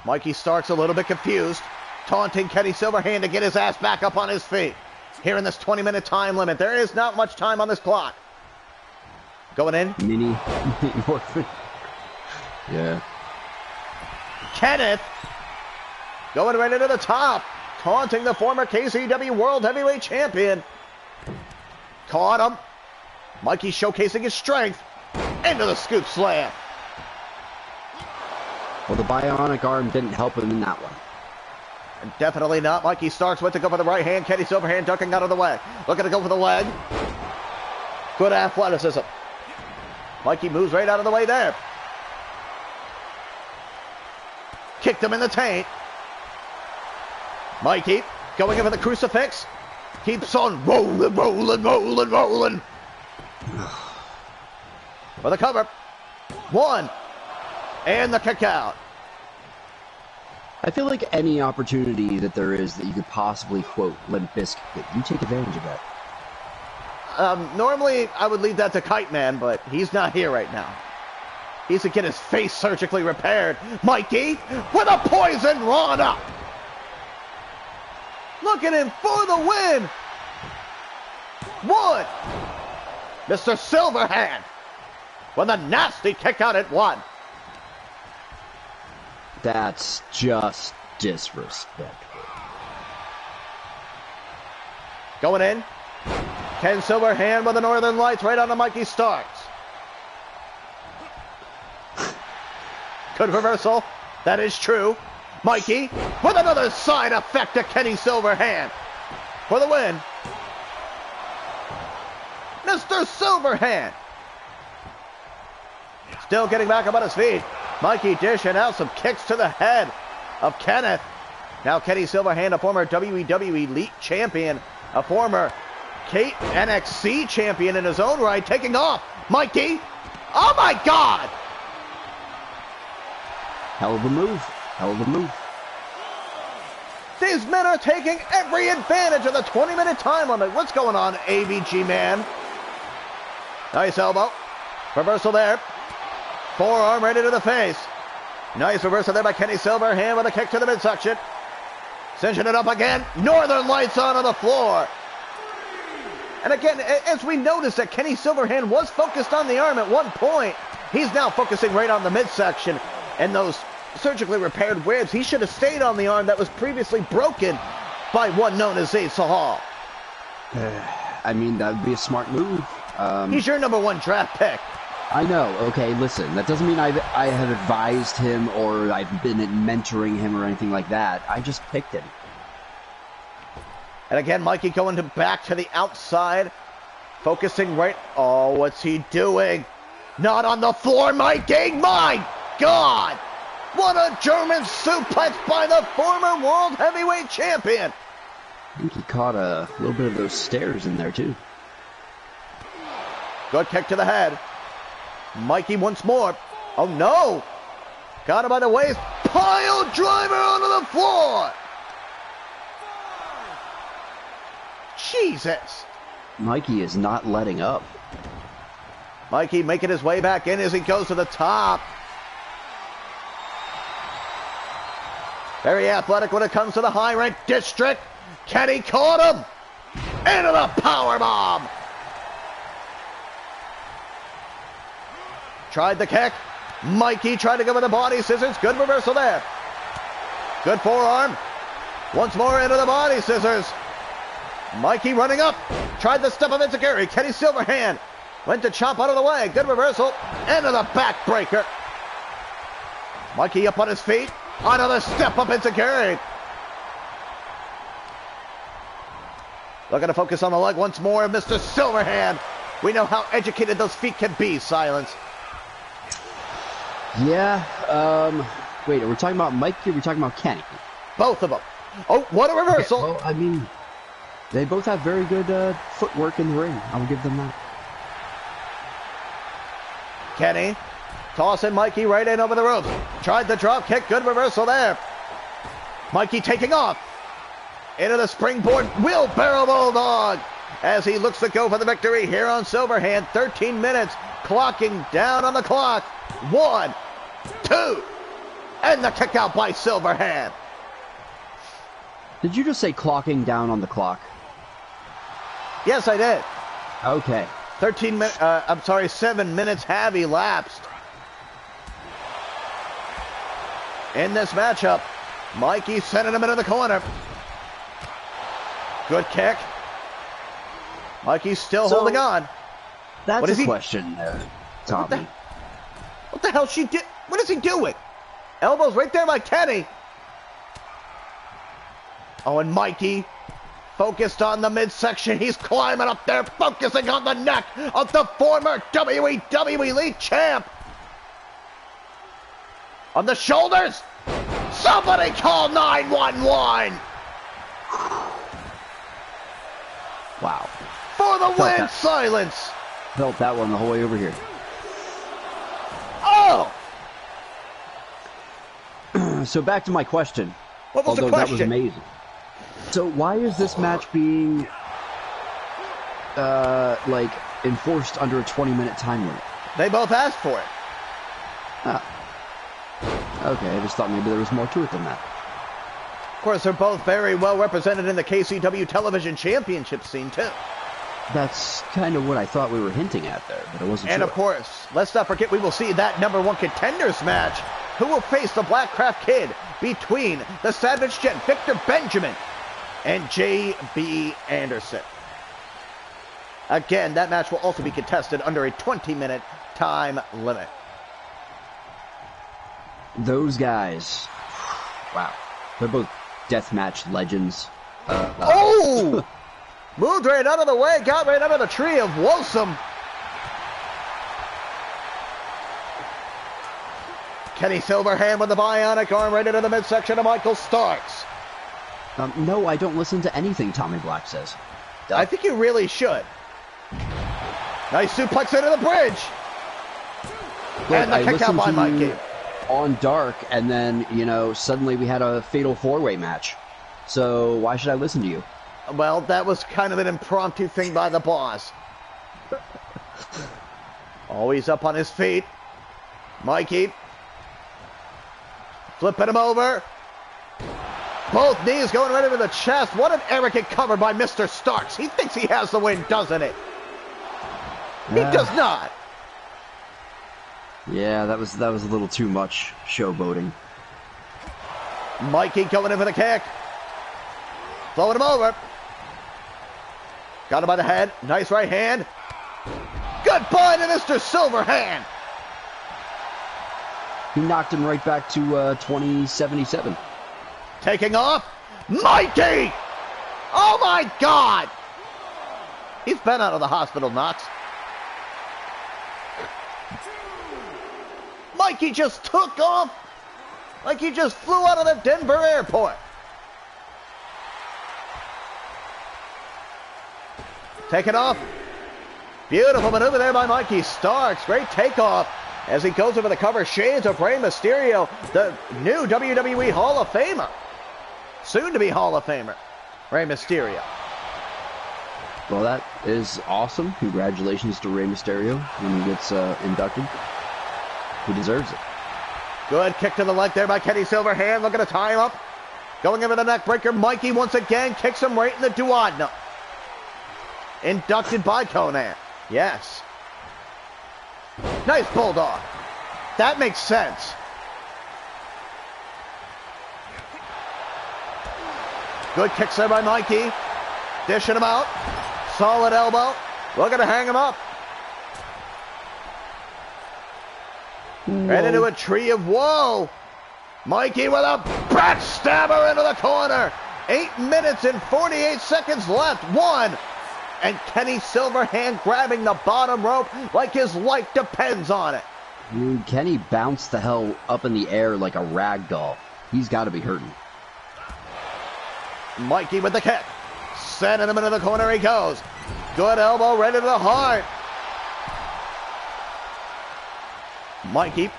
Mikey Starks a little bit confused. Taunting Kenny Silverhand to get his ass back up on his feet. Here in this 20-minute time limit. There is not much time on this clock. Going in. Mini Morphin. Yeah. Kenneth. Going right into the top. Taunting the former KCW World Heavyweight Champion. Caught him. Mikey showcasing his strength. Into the scoop slam. Well, the bionic arm didn't help him in that one. And definitely not. Mikey Starks went to go for the right hand. Kenny Silverhand ducking out of the way. Looking to go for the leg. Good athleticism. Mikey moves right out of the way there. Kicked him in the taint. Mikey going in for the crucifix. Keeps on rolling, rolling, rolling, rolling. For the cover. One. And the kick out. I feel like any opportunity that there is that you could possibly quote Limp Bizkit, you take advantage of that. Normally, I would leave that to Kite Man, but he's not here right now. He's to get his face surgically repaired. Mikey with a poison Rana. Looking in for the win. One. Mr. Silverhand with a nasty kick out at one. That's just disrespectful. Going in. Ken Silverhand with the Northern Lights right on the Mikey Starks. Good reversal. That is true. Mikey with another side effect to Kenny Silverhand for the win. Mr. Silverhand. Still getting back up on his feet. Mikey dishing out some kicks to the head of Kenneth. Now Kenny Silverhand, a former WWE Elite Champion, a former NXT Champion in his own right, taking off. Mikey. Oh my God. Hell of a move. Hell of a move. These men are taking every advantage of the 20-minute time limit. What's going on, AVG man? Nice elbow. Reversal there. Forearm right into the face. Nice reversal there by Kenny Silverhand with a kick to the midsection. Cinching it up again. Northern Lights on the floor. And again, as we noticed that Kenny Silverhand was focused on the arm at one point, he's now focusing right on the midsection and those surgically repaired ribs. He should have stayed on the arm that was previously broken by one known as Asa Hall. I mean, that would be a smart move. He's your #1 draft pick. I know. Okay, listen. That doesn't mean I have advised him or I've been mentoring him or anything like that. I just picked him. And again, Mikey going back to the outside. Focusing right. Oh, what's he doing? Not on the floor, Mikey. My God. What a German suplex by the former World Heavyweight Champion. I think he caught a little bit of those stairs in there, too. Good kick to the head. Mikey once more. Oh, no. Got him by the waist. Pile driver onto the floor. Jesus. Mikey is not letting up. Mikey making his way back in as he goes to the top. Very athletic when it comes to the high-ranked district. Kenny caught him. Into the powerbomb. Tried the kick. Mikey tried to go with the body scissors. Good reversal there. Good forearm. Once more into the body scissors. Mikey running up. Tried the step of Enziguri. Kenny Silverhand went to chop out of the way. Good reversal. Into the backbreaker. Mikey up on his feet. Another step up Enziguri. Looking to focus on the leg once more. Mr. Silverhand. We know how educated those feet can be, Silence. Yeah, wait, are we talking about Mikey or are we talking about Kenny? Both of them. Oh, what a reversal. Okay, well, I mean, they both have very good footwork in the ring. I'll give them that. Kenny tossing Mikey right in over the ropes. Tried the drop kick. Good reversal there. Mikey taking off. Into the springboard wheelbarrow bulldog as he looks to go for the victory here on Silverhand. 13 minutes. Clocking down on the clock. 1, 2, and the kick out by Silverhand. Did you just say clocking down on the clock? Yes, I did. Okay. 7 minutes have elapsed. In this matchup, Mikey sending him into the corner. Good kick. Mikey's still holding on. That's a question there, Tommy. What the hell she did? What is he doing? Elbows right there by Kenny. Oh, and Mikey focused on the midsection. He's climbing up there, focusing on the neck of the former WWE Elite Champ. On the shoulders. Somebody call 911. Wow. For the win, Silence. Felt that one the whole way over here. Oh! So back to my question. What was the question? That was amazing. So why is this match being enforced under a 20-minute time limit? They both asked for it. Ah. Okay, I just thought maybe there was more to it than that. Of course, they're both very well represented in the KCW television championship scene, too. That's kind of what I thought we were hinting at there, but I wasn't sure. And of course, let's not forget we will see that #1 contenders match. Who will face the Blackcraft Kid between the Savage Jet Victor Benjamin and J.B. Anderson. Again, that match will also be contested under a 20-minute time limit. Those guys, wow, they're both deathmatch legends. Oh! Moved right out of the way, got right out of the tree of Woesome. Kenny Silverhand with the bionic arm right into the midsection of Michael Starks. No, I don't listen to anything Tommy Black says. I think you really should. Nice suplex into the bridge. Look, and the kick out by Mikey. On Dark, and then, suddenly we had a fatal four-way match. So why should I listen to you? Well, that was kind of an impromptu thing by the boss. Always up on his feet. Mikey. Flipping him over. Both knees going right into the chest. What an arrogant cover by Mr. Starks. He thinks he has the win, doesn't it? He does not. Yeah, that was a little too much showboating. Mikey going in for the kick. Throwing him over. Got him by the head. Nice right hand. Goodbye to Mr. Silverhand. He knocked him right back to 2077. Taking off. Mikey! Oh my God! He's been out of the hospital, Knox. Mikey just took off like he just flew out of the Denver airport. Taking off. Beautiful maneuver there by Mikey Starks. Great takeoff as he goes over the cover. Shades of Rey Mysterio, the new WWE Hall of Famer. Soon to be Hall of Famer, Rey Mysterio. Well, that is awesome. Congratulations to Rey Mysterio when he gets inducted. He deserves it. Good kick to the leg there by Kenny Silverhand. Looking to tie him up. Going in for the neck breaker. Mikey once again kicks him right in the duodenum. Inducted by Conan. Yes. Nice bulldog. That makes sense. Good kicks there by Mikey. Dishing him out. Solid elbow. Looking to hang him up. Right into a tree of woe. Mikey with a backstabber into the corner. 8 minutes and 48 seconds left. 1. And Kenny Silverhand grabbing the bottom rope like his life depends on it. Dude, Kenny bounced the hell up in the air like a rag doll. He's got to be hurting. Mikey with the kick. Sending him into the corner he goes. Good elbow right into the heart. Mikey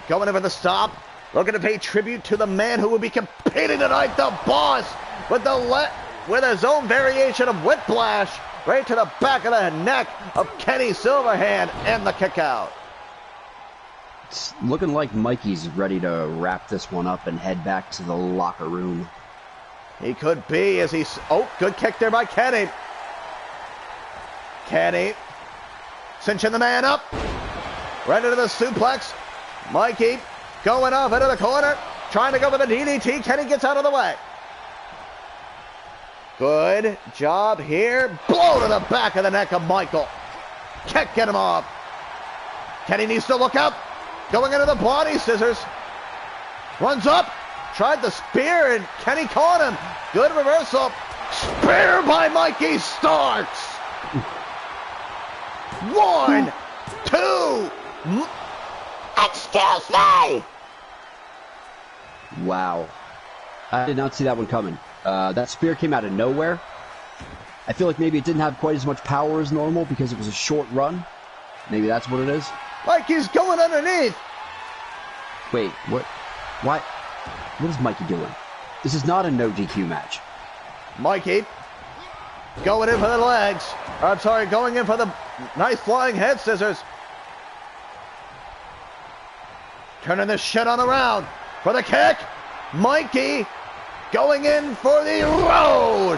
going in for the stop. Looking to pay tribute to the man who will be competing tonight, the boss, with his own variation of whiplash. Right to the back of the neck of Kenny Silverhand and the kick out. It's looking like Mikey's ready to wrap this one up and head back to the locker room. He could be as he's... Oh, good kick there by Kenny. Kenny cinching the man up. Right into the suplex. Mikey going off into the corner. Trying to go for the DDT. Kenny gets out of the way. Good job here. Blow to the back of the neck of Michael. Can't get him off. Kenny needs to look up. Going into the body scissors. Runs up. Tried the spear and Kenny caught him. Good reversal. Spear by Mikey Starks. 1, 2. Excuse me. Wow. I did not see that one coming. That spear came out of nowhere. I feel like maybe it didn't have quite as much power as normal because it was a short run. Maybe that's what it is. Mikey's going underneath. Wait, what? Why? What is Mikey doing? This is not a no DQ match. Mikey going in for the legs. I'm sorry, going in for the nice flying head scissors. Turning this shit on around for the kick. Mikey going in for the Rochambeau.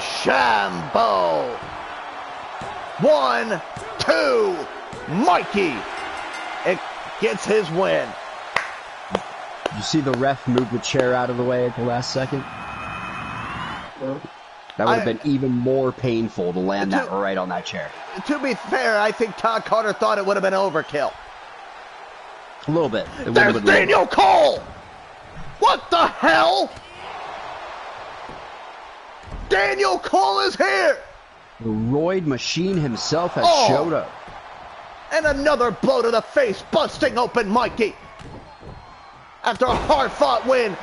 1, 2. Mikey. It gets his win. Did you see the ref move the chair out of the way at the last second? That would have been even more painful to land that right on that chair. To be fair, I think Todd Carter thought it would have been overkill. A little bit. There's Daniel Cole! What the hell? Daniel Cole is here! The Roid Machine himself has showed up. And another blow to the face, busting open Mikey. After a hard-fought win,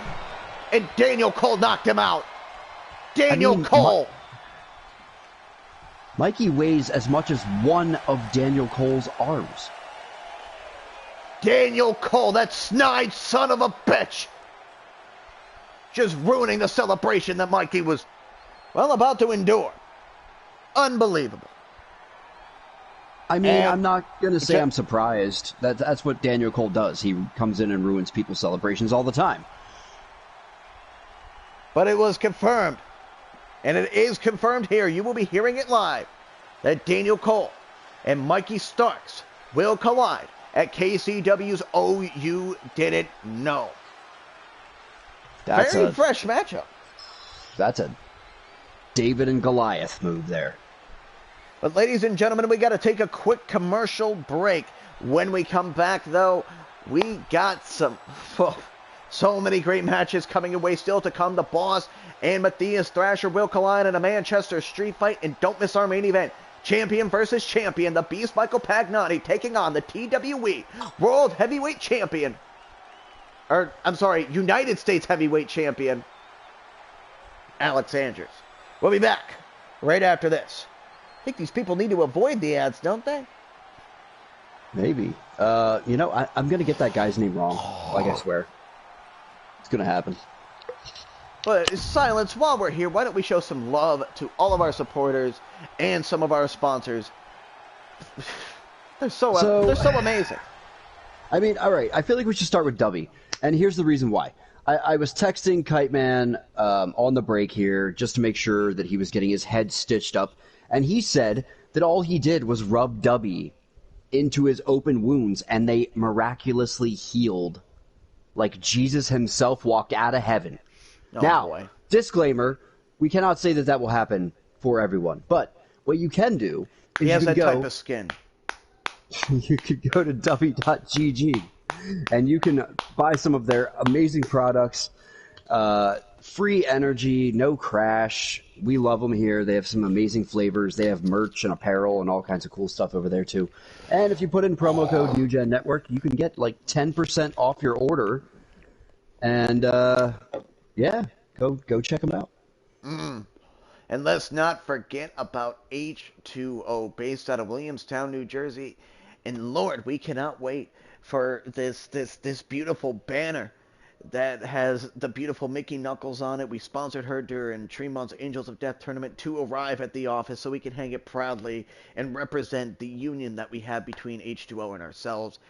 and Daniel Cole knocked him out. Daniel Cole. Mikey weighs as much as one of Daniel Cole's arms. Daniel Cole, that snide son of a bitch. Just ruining the celebration that Mikey was well, about to endure. Unbelievable. I mean, I'm not going to say I'm surprised. That's what Daniel Cole does. He comes in and ruins people's celebrations all the time. But it was confirmed, and it is confirmed here, you will be hearing it live, that Daniel Cole and Mikey Starks will collide at KCW's Oh You Didn't Know. Very fresh matchup. That's a David and Goliath move there. But ladies and gentlemen, we got to take a quick commercial break. When we come back, though, we got so many great matches coming away still to come. The Boss and Matthias Thrasher will collide in a Manchester street fight. And don't miss our main event. Champion versus champion. The Beast Michael Pagnotti taking on the TWE World Heavyweight Champion. United States Heavyweight Champion, Alex Andrews. We'll be back right after this. I think these people need to avoid the ads, don't they? Maybe. I'm going to get that guy's name wrong. Like, I swear. It's going to happen. But silence, while we're here, why don't we show some love to all of our supporters and some of our sponsors? They're so amazing. I mean, all right, I feel like we should start with Dubby. And here's the reason why. I was texting Kite Man on the break here just to make sure that he was getting his head stitched up. And he said that all he did was rub Dubby into his open wounds, and they miraculously healed. Like Jesus himself walked out of heaven. Oh, now, boy. Disclaimer, we cannot say that will happen for everyone. But what you can do is he has that type of skin. You could go to Dubby.gg, and you can buy some of their amazing products. Free energy, no crash. We love them here. They have some amazing flavors. They have merch and apparel and all kinds of cool stuff over there, too. And if you put in promo code NewGen Network, you can get like 10% off your order. And, yeah, go check them out. And let's not forget about H2O, based out of Williamstown, New Jersey. And Lord, we cannot wait for this beautiful banner that has the beautiful Mickey Knuckles on it. We sponsored her during Tremont's Angels of Death tournament to arrive at the office so we can hang it proudly and represent the union that we have between H2O and ourselves.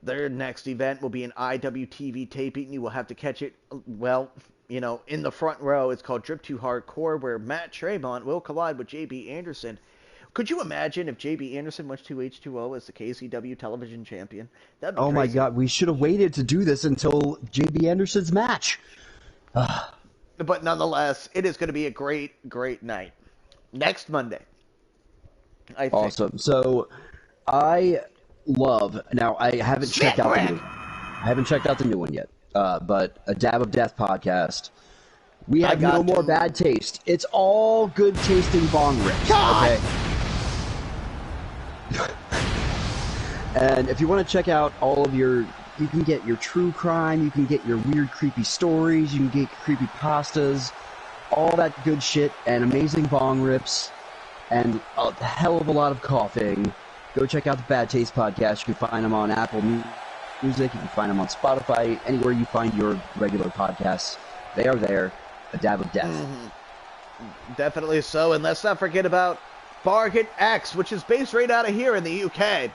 Their next event will be an IWTV taping. You will have to catch it, in the front row. It's called Drip 2 Hardcore, where Matt Tremont will collide with JB Anderson. Could you imagine if JB Anderson went to H2O as the KCW television champion? That'd be crazy. My God, we should have waited to do this until JB Anderson's match. But nonetheless, it is going to be a great, great night. Next Monday, I think. Awesome. So, I haven't checked out the new one yet. But a Dab of Death podcast. We have no more bad taste. It's all good tasting bong rips. Okay. And if you want to check out all of you can get your true crime, you can get your weird, creepy stories, you can get creepy pastas, all that good shit, and amazing bong rips, and a hell of a lot of coughing. Go check out the Bad Taste podcast. You can find them on Apple Music. You can find them on Spotify. Anywhere you find your regular podcasts, they are there. A Dab of Death. Definitely so. And let's not forget about Bargain X, which is based right out of here in the UK.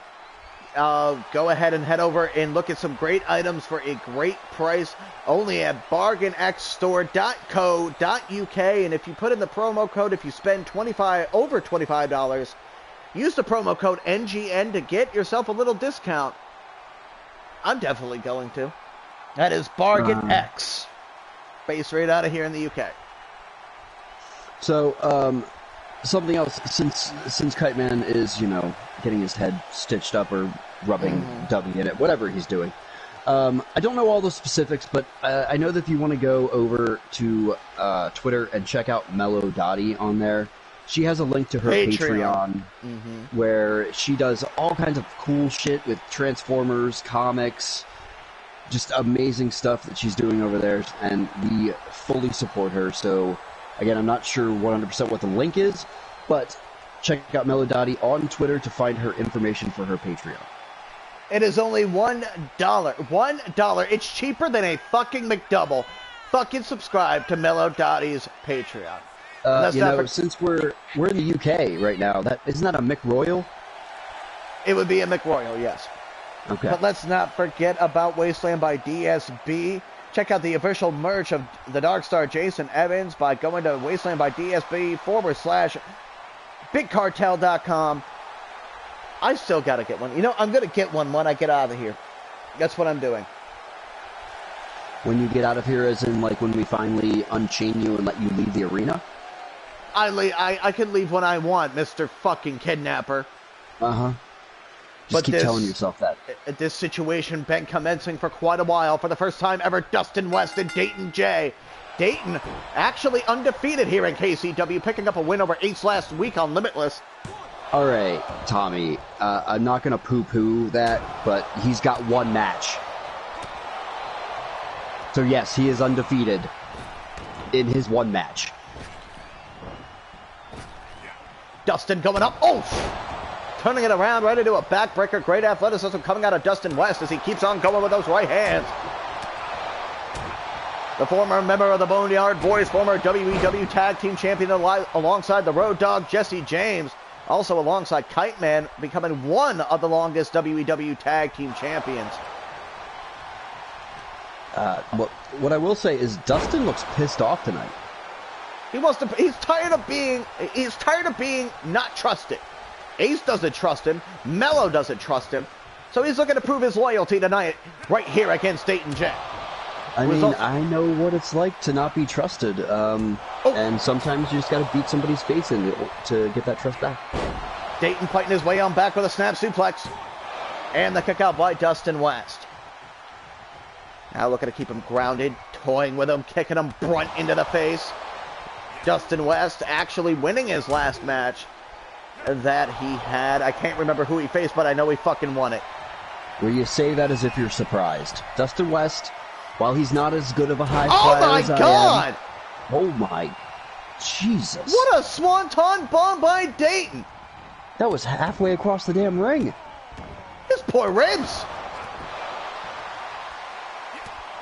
Go ahead and head over and look at some great items for a great price only at bargainxstore.co.uk. And if you put in the promo code, if you spend over $25, use the promo code NGN to get yourself a little discount. I'm definitely going to. That is Bargain X, based right out of here in the UK. So, something else, since Kite Man is, getting his head stitched up or rubbing Dubby in it, whatever he's doing. I don't know all the specifics, but I know that if you want to go over to Twitter and check out Mellow Dottie on there, she has a link to her Patreon where she does all kinds of cool shit with Transformers, comics, just amazing stuff that she's doing over there, and we fully support her. So, again, I'm not sure 100% what the link is, but check out Melodati on Twitter to find her information for her Patreon. It is only $1. $1. It's cheaper than a fucking McDouble. Fucking subscribe to Melodati's Patreon. Since we're in the UK right now, isn't that a McRoyal? It would be a McRoyal, yes. Okay. But let's not forget about Wasteland by DSB. Check out the official merch of the Dark Star Jason Evans by going to Wasteland by DSB /BigCartel.com. I still got to get one. I'm going to get one when I get out of here. That's what I'm doing. When you get out of here, as in like when we finally unchain you and let you leave the arena? I can leave when I want, Mr. fucking kidnapper. Uh-huh. Just keep telling yourself that. This situation been commencing for quite a while. For the first time ever, Dustin West and Dayton J. Dayton actually undefeated here in KCW, picking up a win over Ace last week on Limitless. All right, Tommy. I'm not going to poo-poo that, but he's got one match. So yes, he is undefeated in his one match. Dustin going up. Oh! Turning it around right into a backbreaker. Great athleticism coming out of Dustin West as he keeps on going with those right hands. The former member of the Boneyard Boys, former WEW Tag Team Champion alongside the Road Dogg, Jesse James. Also alongside Kite Man, becoming one of the longest WEW Tag Team Champions. What I will say is Dustin looks pissed off tonight. He's tired of being not trusted. Ace doesn't trust him. Mello doesn't trust him. So he's looking to prove his loyalty tonight right here against Dayton J. I know what it's like to not be trusted. And sometimes you just got to beat somebody's face in to get that trust back. Dayton fighting his way on back with a snap suplex. And the kick out by Dustin West. Now looking to keep him grounded, toying with him, kicking him brunt into the face. Dustin West actually winning his last match that he had. I can't remember who he faced, but I know he fucking won it. Where you say that as if you're surprised. Dustin West, while he's not as good of a high flyer as I am... Oh my God! Oh my... Jesus. What a swanton bomb by Dayton! That was halfway across the damn ring. His poor ribs!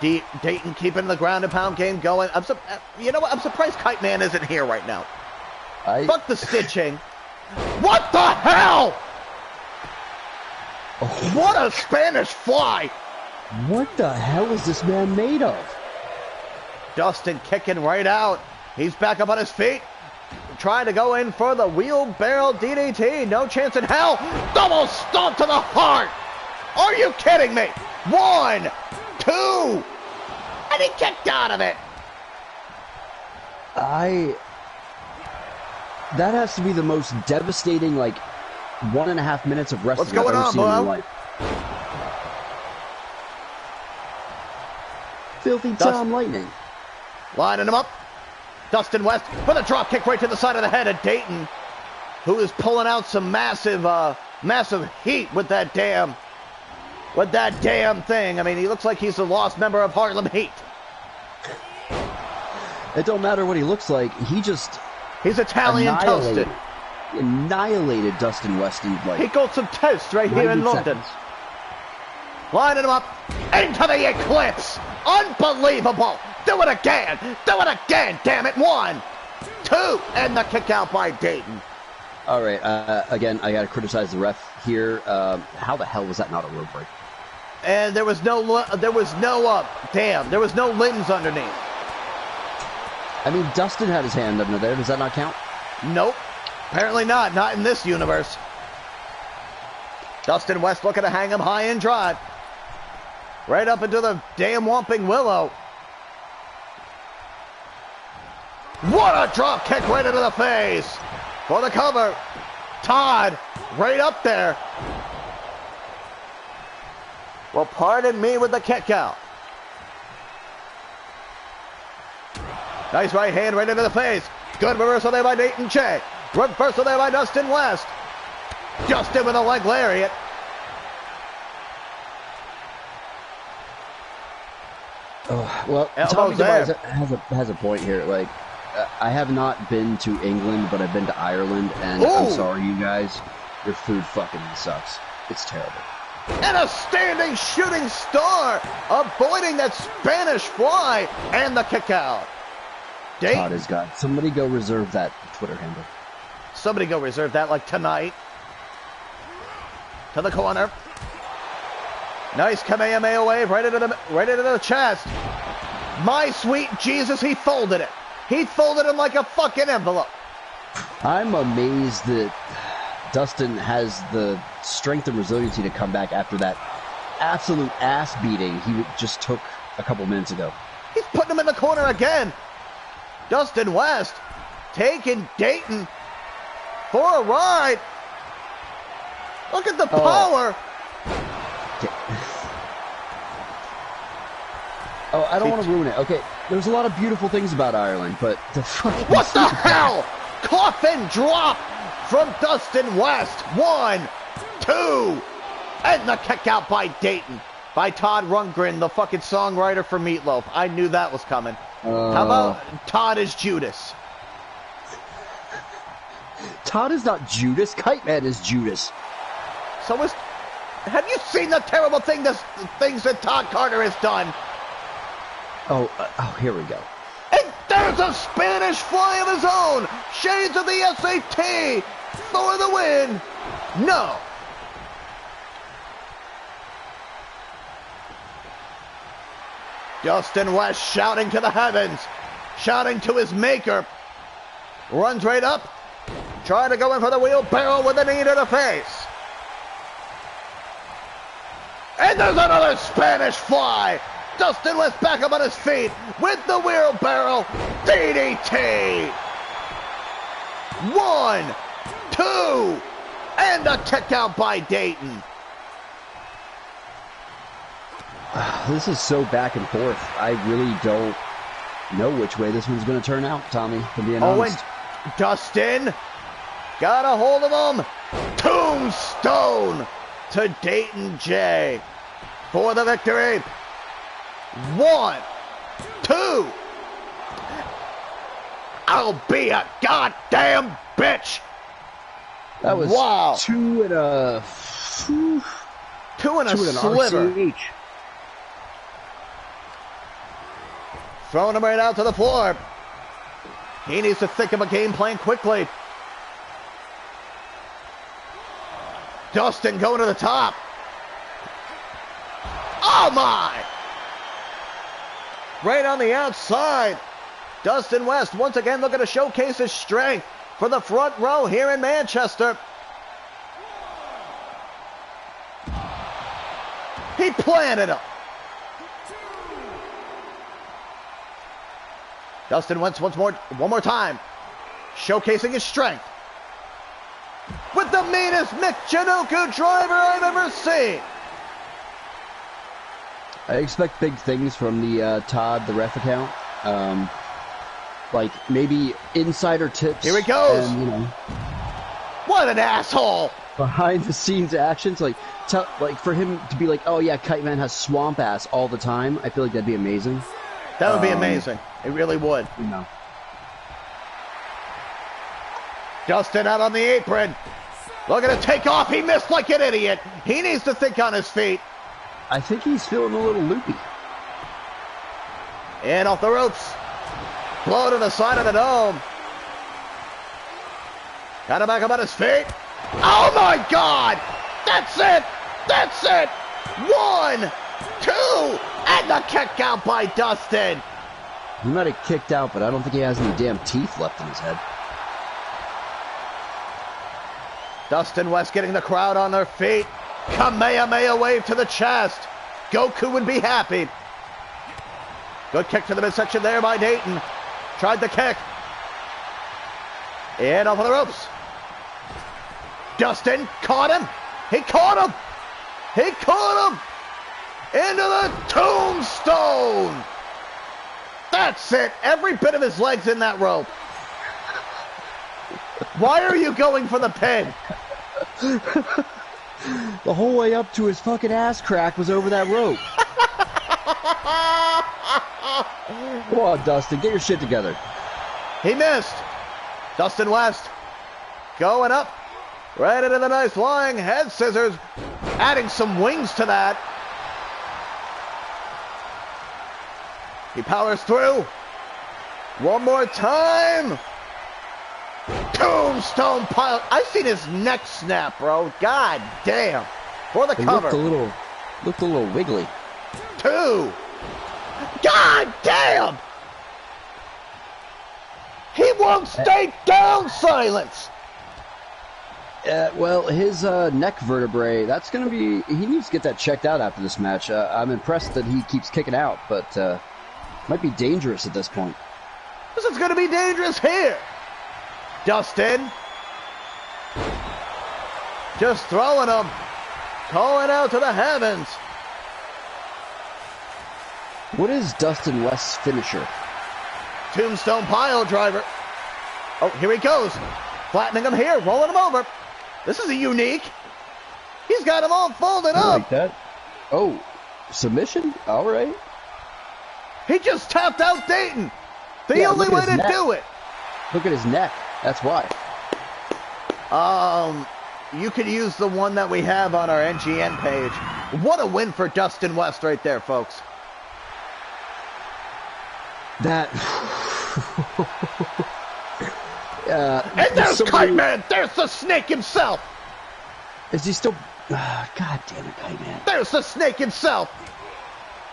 Dayton keeping the ground and pound game going. You know what? I'm surprised Kite Man isn't here right now. Fuck the stitching. What the hell? Oh. What a Spanish fly! What the hell is this man made of? Dustin kicking right out. He's back up on his feet. Trying to go in for the wheelbarrow DDT. No chance in hell. Double stomp to the heart. Are you kidding me? 1, 2. And he kicked out of it. That has to be the most devastating, 1.5 minutes of wrestling I've ever seen in my life. Filthy Tom Lightning. Lining him up. Dustin West with a drop kick right to the side of the head of Dayton, who is pulling out some massive heat with that damn thing. I mean, he looks like he's a lost member of Harlem Heat. It don't matter what he looks like. He's Italian toasted. Annihilated Dustin West in He got some toast right here in London. Seconds. Lining him up into the Eclipse. Unbelievable. Do it again. Do it again. Damn it. 1, 2. And the kick out by Dayton. All right. Again, I got to criticize the ref here. How the hell was that not a rope break? And there was no limbs underneath. I mean, Dustin had his hand under there. Does that not count? Nope. Apparently not. Not in this universe. Dustin West looking to hang him high and dry. Right up into the damn Whomping Willow. What a drop kick right into the face. For the cover. Todd right up there. Well, pardon me with the kick out. Nice right hand right into the face. Good reversal there by Dayton Che. Reversal there by Dustin West. Dustin with a leg lariat. Oh, well, Tommy DeVise has a point here. I have not been to England, but I've been to Ireland, and I'm sorry, you guys. Your food fucking sucks. It's terrible. And a standing shooting star, avoiding that Spanish fly, and the kick out. Todd is God. Somebody go reserve that Twitter handle. Somebody go reserve that like tonight. To the corner. Nice Kamehameha wave right into the chest. My sweet Jesus, he folded it. He folded it like a fucking envelope. I'm amazed that Dustin has the strength and resiliency to come back after that absolute ass beating he just took a couple minutes ago. He's putting him in the corner again. Dustin West taking Dayton for a ride. Look at the power. Oh, I don't want to ruin it. Okay, there's a lot of beautiful things about Ireland, but the fucking... What the hell? Coffin drop from Dustin West. 1, 2, and the kick out by Dayton. By Todd Rundgren, the fucking songwriter for Meatloaf. I knew that was coming. How about Todd is Judas? Todd is not Judas. Kite Man is Judas. So is... Have you seen the terrible things that Todd Carter has done? Oh, here we go. And there's a Spanish fly of his own. Shades of the SAT for the win. No. Dustin West shouting to the heavens, shouting to his maker. Runs right up, trying to go in for the wheelbarrow with a knee to the face. And there's another Spanish fly. Dustin West back up on his feet with the wheelbarrow DDT. 1, 2, and a kick out by Dayton. This is so back and forth. I really don't know which way this one's going to turn out, Tommy, to be honest. And Dustin got a hold of him. Tombstone to Dayton J for the victory. 1, 2. I'll be a goddamn bitch. That was wow. 2 and a... 2 and a sliver. RCH. Throwing him right out to the floor. He needs to think of a game plan quickly. Dustin going to the top. Oh my! Right on the outside. Dustin West once again looking to showcase his strength for the front row here in Manchester. He planted him. Dustin West one more time, showcasing his strength with the meanest Mick Chinoku driver I've ever seen. I expect big things from the Todd, the ref account. Like maybe insider tips. Here he goes. And, you know, what an asshole! Behind the scenes actions, like for him to be like, oh yeah, Kite Man has swamp ass all the time. I feel like that'd be amazing. That would be amazing. It really would. You know. Dustin out on the apron. Looking to take off. He missed like an idiot. He needs to think on his feet. I think he's feeling a little loopy. And off the ropes. Blow to the side of the dome. Got him back up on his feet. Oh my God! That's it! That's it! 1, 2, and the kick out by Dustin. He might have kicked out, but I don't think he has any damn teeth left in his head. Dustin West getting the crowd on their feet. Kamehameha wave to the chest. Goku would be happy. Good kick to the midsection there by Dayton. Tried the kick. And off of the ropes. Dustin caught him. He caught him. He caught him. Into the tombstone. That's it. Every bit of his legs in that rope. Why are you going for the pin? The whole way up to his fucking ass crack was over that rope. Come on, Dustin, get your shit together. He missed. Dustin West going up right into the nice flying head scissors, adding some wings to that. He powers through. One more time. Tombstone pile. I've seen his neck snap, bro. God damn. For the cover. Looked a little wiggly. 2. God damn. He won't stay down, Silence. Well, his neck vertebrae, that's going to be... He needs to get that checked out after this match. I'm impressed that he keeps kicking out, but might be dangerous at this point. This is going to be dangerous here. Dustin. Just throwing him. Calling out to the heavens. What is Dustin West's finisher? Tombstone pile driver. Oh, here he goes. Flattening him here, rolling him over. This is a unique. He's got him all folded up. Like that. Oh, submission? All right. He just tapped out Dayton. The only way to do it. Look at his neck. That's why. You could use the one that we have on our NGN page. What a win for Dustin West right there, folks. That... and there's Kite Man! There's the Snake himself! Is he still... God damn it, Kite Man. There's the Snake himself!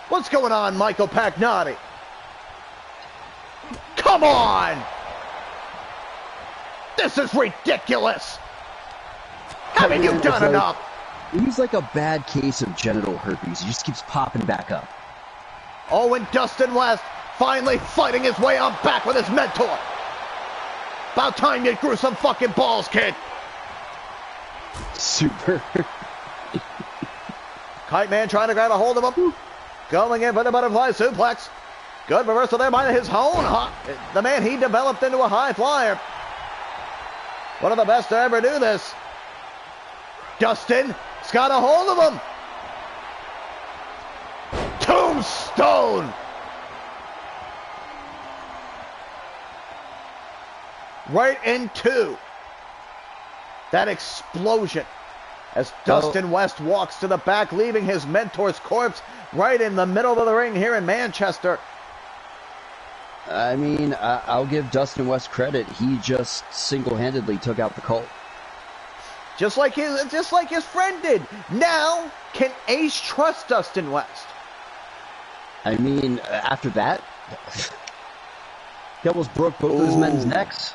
What's going on, Michael Pagnotti? Come on! This is ridiculous! Haven't you done enough? He's like a bad case of genital herpes. He just keeps popping back up. Oh, and Dustin West finally fighting his way on back with his mentor. About time you grew some fucking balls, kid. Super. Kite Man trying to grab a hold of him. Going in for the butterfly suplex. Good reversal there by his own. The man he developed into a high flyer. One of the best to ever do this. Dustin's got a hold of him. Tombstone. Right into that explosion as Dustin West walks to the back, leaving his mentor's corpse right in the middle of the ring here in Manchester. I mean, I'll give Dustin West credit. He just single-handedly took out the Cult. Just like his friend did. Now, can Ace trust Dustin West? I mean, after that, he almost broke both of his men's necks.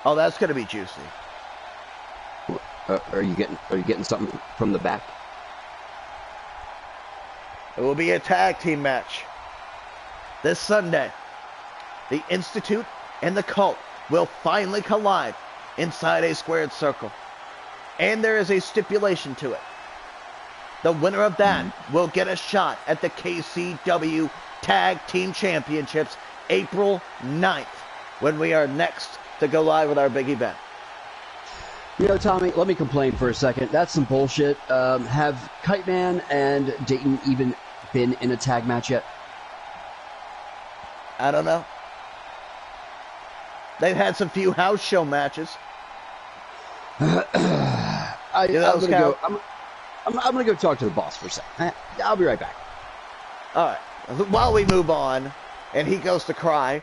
Oh, that's gonna be juicy. Are you getting something from the back? It will be a tag team match this Sunday. The Institute and the Cult will finally collide inside a squared circle, and there is a stipulation to it. The winner of that will get a shot at the KCW Tag Team Championships April 9th, when we are next to go live with our big event. You know, Tommy, let me complain for a second. That's some bullshit. Have Kite Man and Dayton even been in a tag match yet? I don't know. They've had some few house show matches. I'm gonna go talk to the boss for a second. I'll be right back. All right. While we move on, and he goes to cry.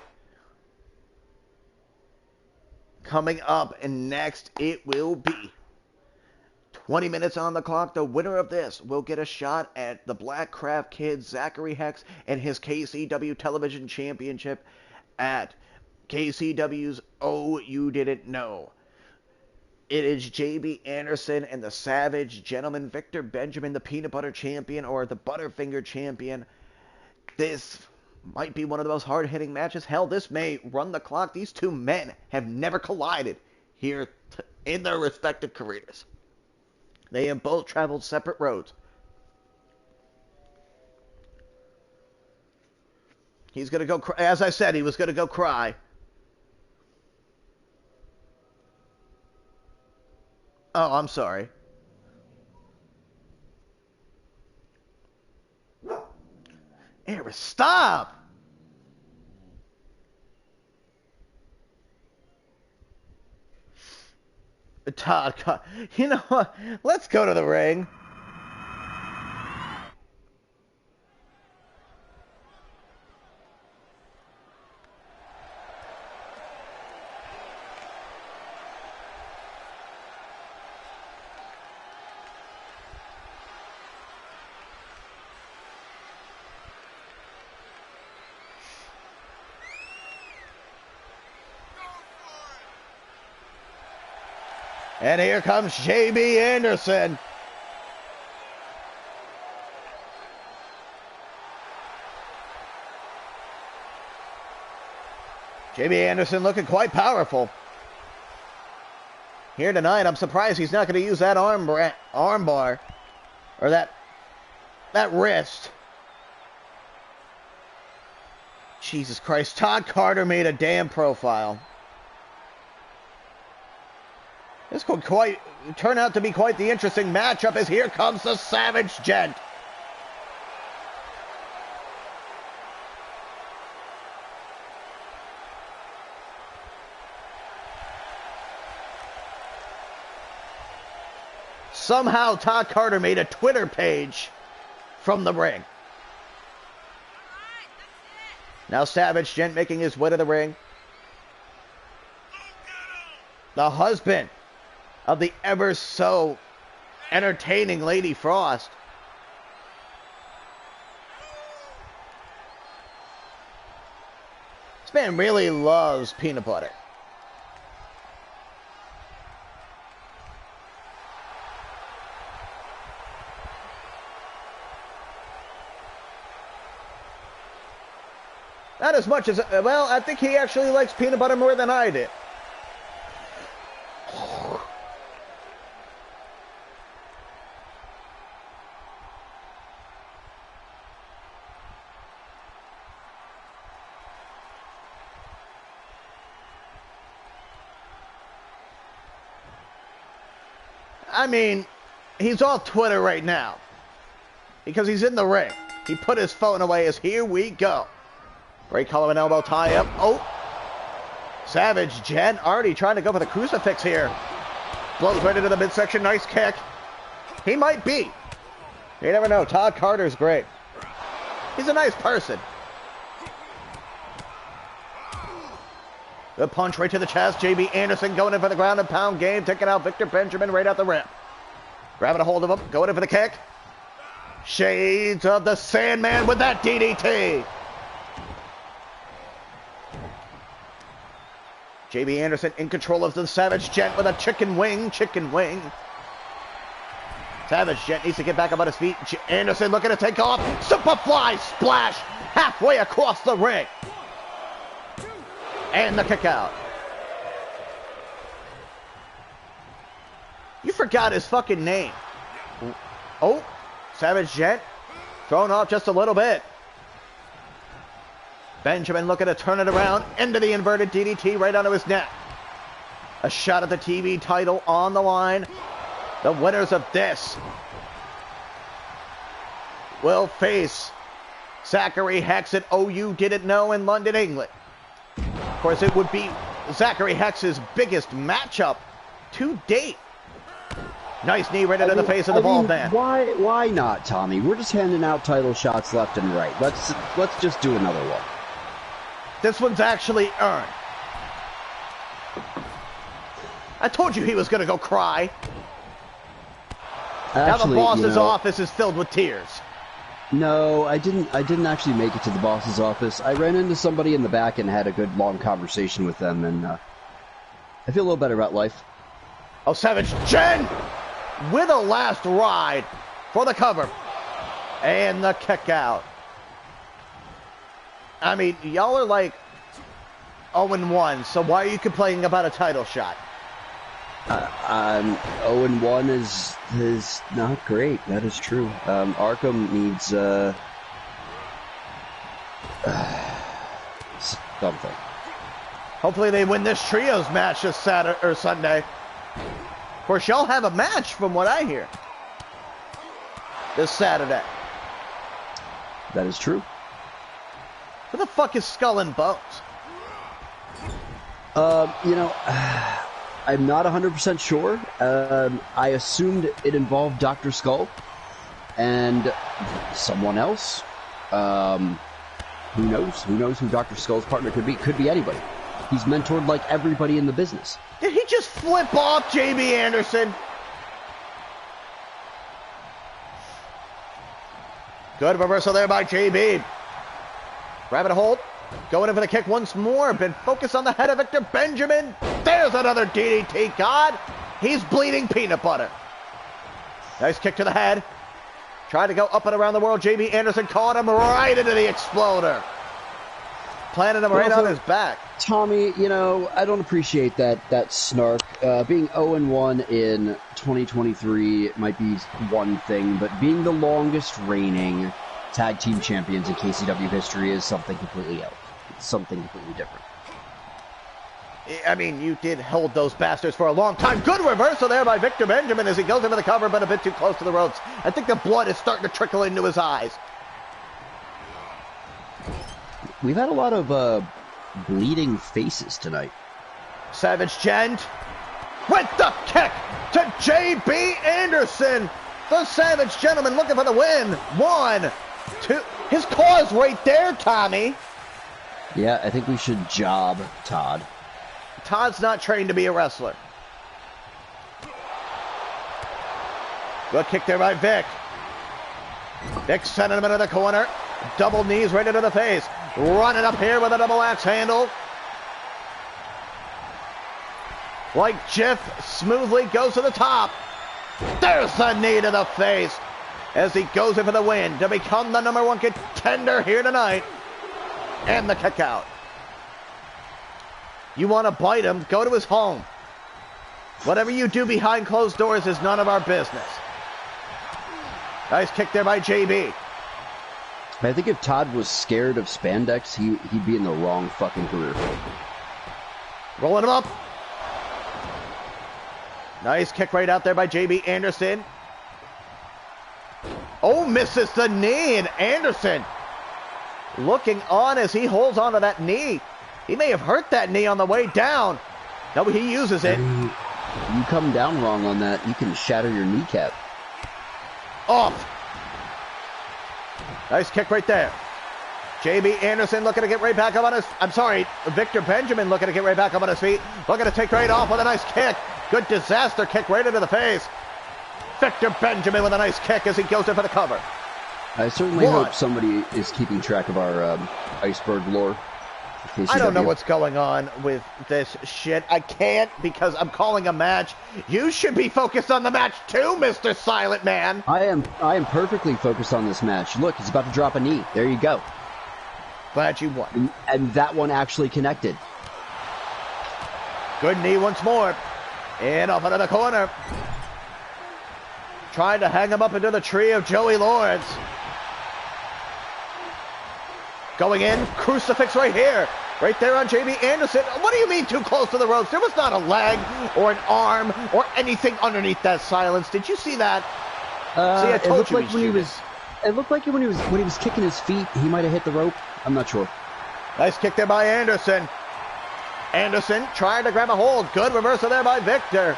Coming up, and next it will be 20 minutes on the clock. The winner of this will get a shot at the Black Craft Kid, Zachary Hex, and his KCW Television Championship at KCW's Oh You Didn't Know. It is JB Anderson and the Savage Gentleman, Victor Benjamin, the Peanut Butter Champion, or the Butterfinger Champion. This might be one of the most hard-hitting matches. Hell, this may run the clock. These two men have never collided here in their respective careers. They have both traveled separate roads. He's going to go cry. As I said, he was going to go cry. Oh, I'm sorry. Eric, stop! Todd, you know what? Let's go to the ring. And here comes JB Anderson. JB Anderson looking quite powerful. Here tonight, I'm surprised he's not going to use that arm bar. Or that wrist. Jesus Christ, Todd Carter made a damn profile. This could turn out to be quite the interesting matchup as here comes the Savage Gent. Somehow Todd Carter made a Twitter page from the ring. Now Savage Gent making his way to the ring. The husband of the ever so entertaining Lady Frost. This man really loves peanut butter. Not as much as, well, I think he actually likes peanut butter more than I did. I mean, he's off Twitter right now because he's in the ring. He put his phone away as here we go. Great collar and elbow tie up. Oh, Savage Gent already trying to go for the crucifix here. Blows right into the midsection. Nice kick. He might be. You never know. Todd Carter's great. He's a nice person. Good punch right to the chest. JB Anderson going in for the ground and pound game. Taking out Victor Benjamin right out the rim. Grabbing a hold of him. Going in for the kick. Shades of the Sandman with that DDT. JB Anderson in control of the Savage Gent with a chicken wing. Savage Gent needs to get back up on his feet. Anderson looking to take off. Superfly splash halfway across the ring. And the kick out. You forgot his fucking name. Oh, Savage Gent thrown off just a little bit. Benjamin looking to turn it around into the inverted DDT right onto his neck. A shot at the TV title on the line. The winners of this will face Zachary Hex at OU Didn't Know in London, England. Of course, it would be Zachary Hex's biggest matchup to date. Nice knee right into the face of the bald man. Why not, Tommy? We're just handing out title shots left and right. Let's just do another one. This one's actually earned. I told you he was going to go cry. Actually, now the boss's office is filled with tears. No, I didn't actually make it to the boss's office. I ran into somebody in the back and had a good long conversation with them, and I feel a little better about life. Oh, Savage Gent with a last ride for the cover. And the kick out. I mean, y'all are like 0-1, so why are you complaining about a title shot? 0-1 is not great. That is true. Arkham needs something. Hopefully they win this trios match this Saturday or Sunday. Of course, y'all have a match from what I hear this Saturday. That is true. Who the fuck is Skull and Bones? I'm not 100% sure. I assumed it involved Dr. Skull and someone else. Who knows? Who knows who Dr. Skull's partner could be? Could be anybody. He's mentored like everybody in the business. Did he just flip off JB Anderson? Good reversal there by JB. Grabbing a hold. Going in for the kick once more. Been focused on the head of Victor Benjamin. There's another DDT. God, He's bleeding peanut butter. Nice kick to the head. Tried to go up and around the world. JB Anderson caught him right into the exploder. Planted him right on his back. Tommy, you know, I don't appreciate that snark. Being 0-1 in 2023 might be one thing, but being the longest reigning tag team champions in KCW history is something completely else. It's something completely different. I mean, you did hold those bastards for a long time. Good reversal there by Victor Benjamin as he goes into the cover, but a bit too close to the ropes. I think the blood is starting to trickle into his eyes. We've had a lot of bleeding faces tonight. Savage Gent with the kick to JB Anderson. The Savage Gentleman looking for the win. 1, 2. His claw's right there, Tommy. Yeah, I think we should job Todd. Todd's not trained to be a wrestler. Good kick there by Vic. Vic sending him into the corner. Double knees right into the face. Running up here with a double axe handle. Like Jiff smoothly goes to the top. There's the knee to the face as he goes in for the win to become the #1 contender here tonight. And the kick out. You want to bite him, go to his home. Whatever you do behind closed doors is none of our business. Nice kick there by JB. I think if Todd was scared of spandex, he'd be in the wrong fucking career. Rolling him up. Nice kick right out there by JB Anderson. Oh, misses the knee, and Anderson looking on as he holds onto that knee. He may have hurt that knee on the way down. No, he uses it. You come down wrong on that, you can shatter your kneecap. Off. Nice kick right there. JB Anderson looking to get right back up on his... I'm sorry, Victor Benjamin looking to get right back up on his feet. Looking to take right off with a nice kick. Good disaster kick right into the face. Victor Benjamin with a nice kick as he goes in for the cover. I certainly hope somebody is keeping track of our iceberg lore. I don't know what's going on with this shit. I can't because I'm calling a match. You should be focused on the match too, Mr. Silent Man. I am perfectly focused on this match. Look, he's about to drop a knee. There you go. Glad you won. And that one actually connected. Good knee once more. And off into the corner. Trying to hang him up into the tree of Joey Lawrence. Going in, crucifix right here. Right there on JB Anderson. What do you mean too close to the ropes? There was not a leg or an arm or anything underneath that silence. Did you see that? See, I told you it looked like when he was kicking his feet, he might have hit the rope. I'm not sure. Nice kick there by Anderson. Anderson trying to grab a hold. Good reversal there by Victor.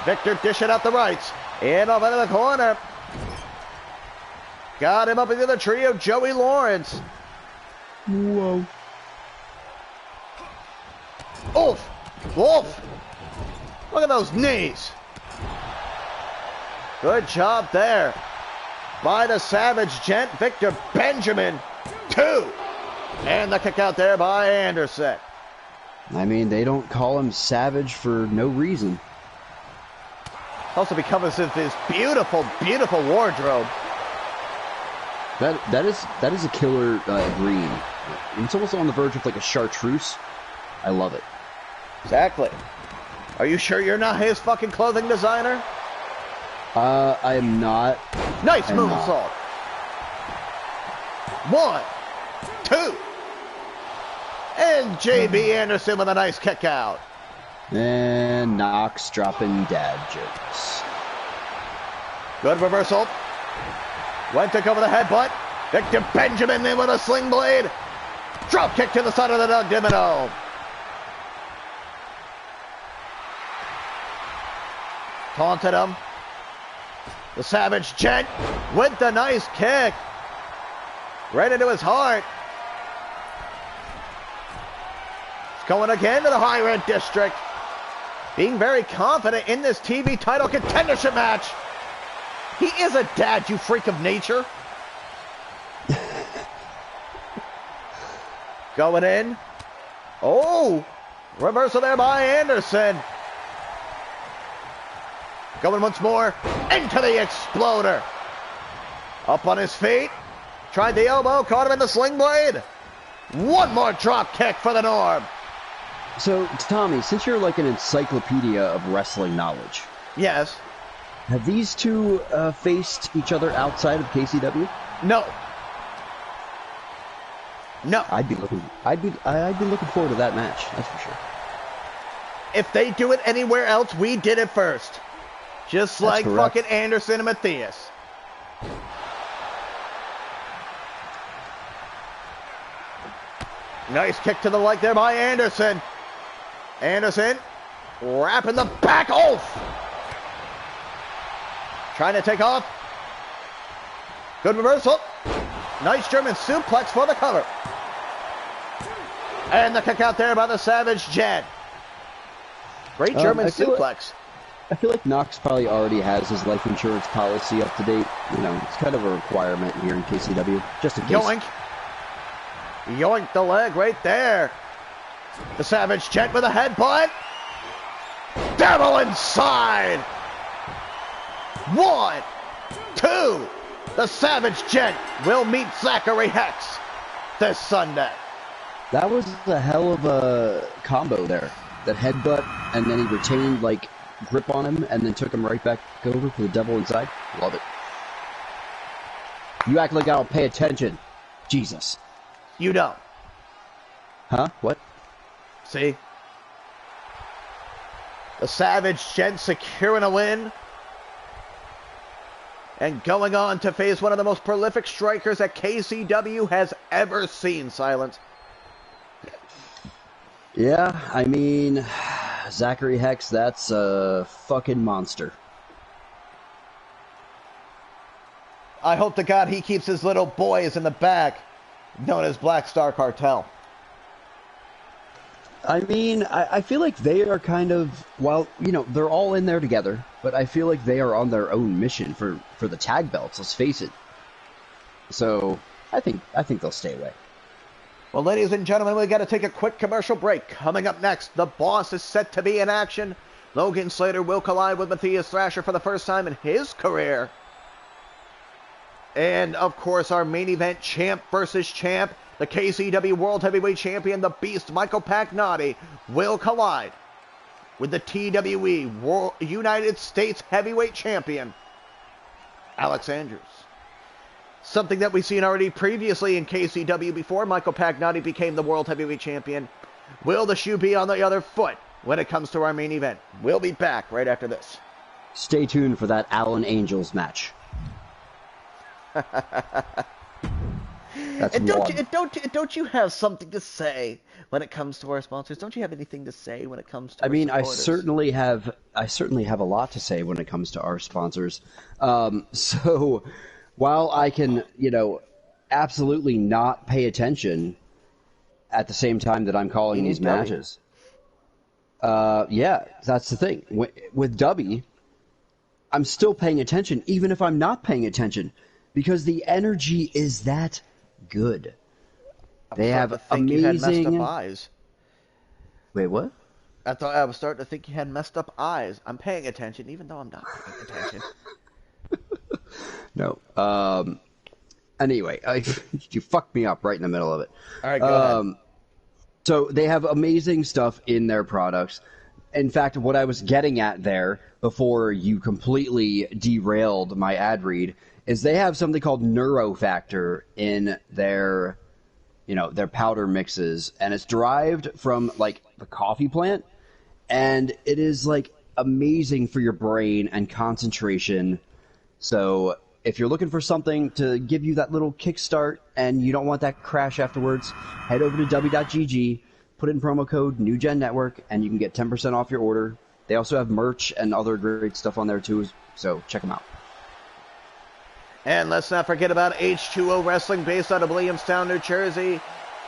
Victor dishing out the rights. And off into the corner. Got him up into the tree of Joey Lawrence. Whoa. Oof. Oof. Look at those knees. Good job there by the Savage Gent, Victor Benjamin. 2. And the kick out there by Anderson. I mean, they don't call him Savage for no reason. Also because of his beautiful, beautiful wardrobe. That is a killer green. It's almost on the verge of like a chartreuse. I love it. Exactly. Are you sure you're not his fucking clothing designer? I am not. Nice moonsault. 1, 2. And JB Anderson with a nice kick out. And Knox dropping dad jokes. Good reversal. Went to go for the headbutt. Victor Benjamin in with a sling blade. Drop kick to the side of the Doug Dimino. Taunted him. The Savage Gent with the nice kick. Right into his heart. It's going again to the High Red District. Being very confident in this TV title contendership match. He is a dad, you freak of nature. Going in. Oh, reversal there by Anderson. Going once more into the exploder. Up on his feet. Tried the elbow, caught him in the sling blade. One more drop kick for the Norm. So, Tommy, since you're like an encyclopedia of wrestling knowledge, Yes. have these two faced each other outside of KCW? No. No. I'd be looking forward to that match. That's for sure. If they do it anywhere else, we did it first. Just like correct. fucking Anderson and Matthias. Nice kick to the leg there by Anderson. Anderson wrapping the back off. Trying to take off. Good reversal. Nice German suplex for the cover. And the kick out there by the Savage Jet. Great German suplex. I feel like Knox probably already has his life insurance policy up to date. You know, it's kind of a requirement here in KCW, just in case. Yoink. Yoink the leg right there. The Savage Jet with a headbutt. Devil inside. 1, 2. The Savage Jet will meet Zachary Hex this Sunday. That was a hell of a combo there. That headbutt, and then he retained, like, grip on him, and then took him right back over for the Devil inside. Love it. You act like I don't pay attention. Jesus. You don't. Huh? What? See? The Savage Jet securing a win. And going on to face one of the most prolific strikers that KCW has ever seen, Silence. Yeah, I mean, Zachary Hex, that's a fucking monster. I hope to God he keeps his little boys in the back, known as Black Star Cartel. I mean, I feel like they are kind of, well, you know, they're all in there together, but I feel like they are on their own mission for the tag belts, let's face it. So, I think they'll stay away. Well, ladies and gentlemen, we got to take a quick commercial break. Coming up next, the Boss is set to be in action. Logan Slater will collide with Matthias Thrasher for the first time in his career. And, of course, our main event, champ versus champ, the KCW World Heavyweight Champion, the Beast, Michael Pagnotti, will collide with the TWE United States Heavyweight Champion, Alex Andrews. Something that we've seen already previously in KCW before Michael Pagnotti became the World Heavyweight Champion. Will the shoe be on the other foot when it comes to our main event? We'll be back right after this. Stay tuned for that Allen Angels match. That's And one. don't you have something to say when it comes to our sponsors? Don't you have anything to say when it comes to I mean, supporters? I certainly have a lot to say when it comes to our sponsors. So while I can, you know, absolutely not pay attention at the same time that I'm calling these matches. Yeah, that's the thing. With Dubby, I'm still paying attention, even if I'm not paying attention, because the energy is that good. They have amazing. You had messed up eyes. Wait, what? I was starting to think you had messed up eyes. I'm paying attention, even though I'm not paying attention. No. Anyway, you fucked me up right in the middle of it. All right, go ahead. So they have amazing stuff in their products. In fact, what I was getting at there before you completely derailed my ad read is they have something called Neurofactor in their, you know, their powder mixes, and it's derived from like the coffee plant, and it is like amazing for your brain and concentration. So if you're looking for something to give you that little kickstart and you don't want that crash afterwards, head over to w.gg, put in promo code NewGenNetwork, and you can get 10% off your order. They also have merch and other great stuff on there too, so check them out. And let's not forget about H2O Wrestling, based out of Williamstown, New Jersey.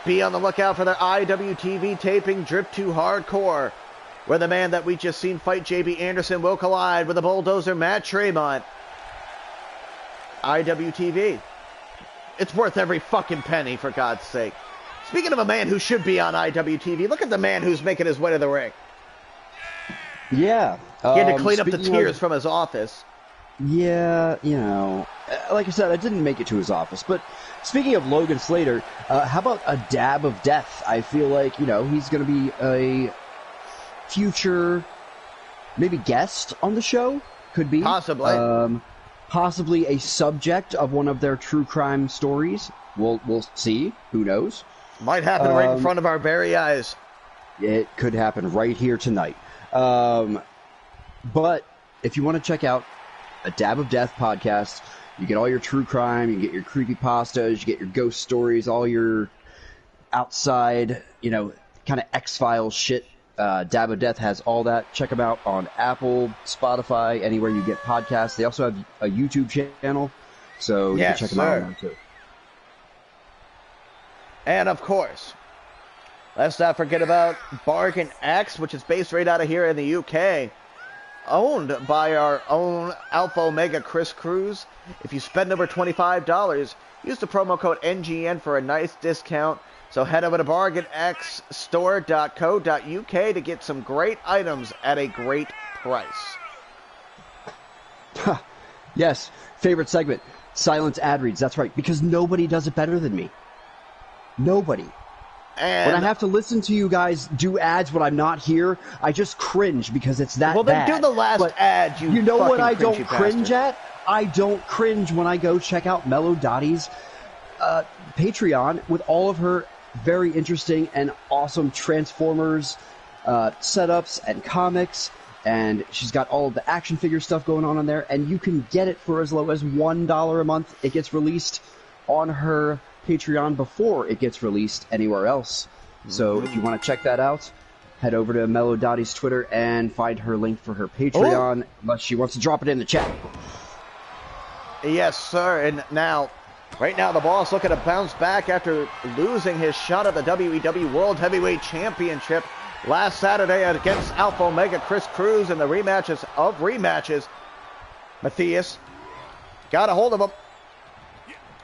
Be on the lookout for their IWTV taping, Drip 2 Hardcore, where the man that we just seen fight, JB Anderson, will collide with the bulldozer, Matt Tremont. IWTV. It's worth every fucking penny, for God's sake. Speaking of a man who should be on IWTV, look at the man who's making his way to the ring. Yeah, He had to clean up the Speaking tears of- from his office. Yeah, like I said, I didn't make it to his office. But speaking of Logan Slater, how about a dab of death? I feel like, he's going to be a future, maybe guest on the show. Could be. Possibly. Possibly a subject of one of their true crime stories. We'll see. Who knows? Might happen right in front of our very eyes. It could happen right here tonight. But if you want to check out a Dab of Death podcast, you get all your true crime, you get your creepypastas, you get your ghost stories, all your outside, kind of X-Files shit. Dab of Death has all that. Check them out on Apple, Spotify, anywhere you get podcasts. They also have a YouTube channel, so you can check them out on there too. And of course, let's not forget about Bargain X, which is based right out of here in the UK. Owned by our own Alpha Omega Chris Cruz. If you spend over $25, use the promo code NGN for a nice discount. So head over to bargainxstore.co.uk to get some great items at a great price. Yes, favorite segment, silence ad reads. That's right, because nobody does it better than me. Nobody. And when I have to listen to you guys do ads when I'm not here, I just cringe because it's that bad. Well, then do the last ad, you know what I fucking don't cringe bastard. at? I don't cringe when I go check out Mellow Dottie's Patreon with all of her very interesting and awesome Transformers setups and comics, and she's got all of the action figure stuff going on there, and you can get it for as low as $1 a month. It gets released on her Patreon before it gets released anywhere else. So if you want to check that out, head over to Mellow Dottie's Twitter and find her link for her Patreon, unless she wants to drop it in the chat. Yes, sir. And right now, the boss looking to bounce back after losing his shot at the WEW World Heavyweight Championship last Saturday against Alpha Omega Chris Cruz in the rematches of rematches. Matthias got a hold of him.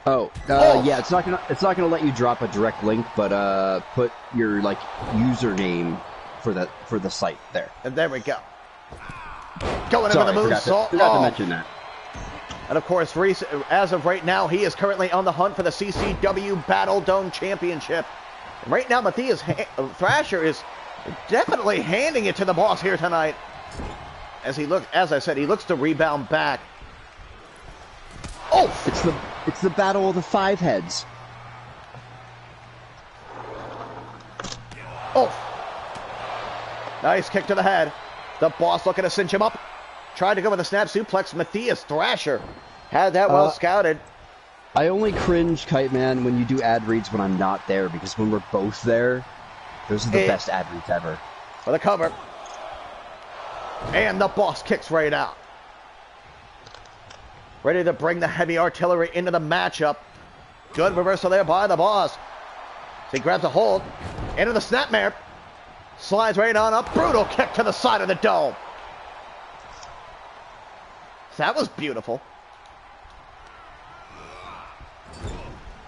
Yeah, it's not gonna let you drop a direct link, but put your username for the site there. And there we go. Going into the moonsault. Forgot to mention that. And of course, as of right now, he is currently on the hunt for the CCW Battle Dome Championship. And right now, Matthias Thrasher is definitely handing it to the boss here tonight. As I said, he looks to rebound back. Oh! It's the battle of the five heads. Oh! Nice kick to the head. The boss looking to cinch him up. Tried to go with a snap suplex. Matthias Thrasher had that well scouted. I only cringe, Kite Man, when you do ad reads when I'm not there, because when we're both there, those are the best ad reads ever. For the cover. And the boss kicks right out. Ready to bring the heavy artillery into the matchup. Good reversal there by the boss. So he grabs a hold. Into the snapmare. Slides right on up. Brutal kick to the side of the dome. That was beautiful.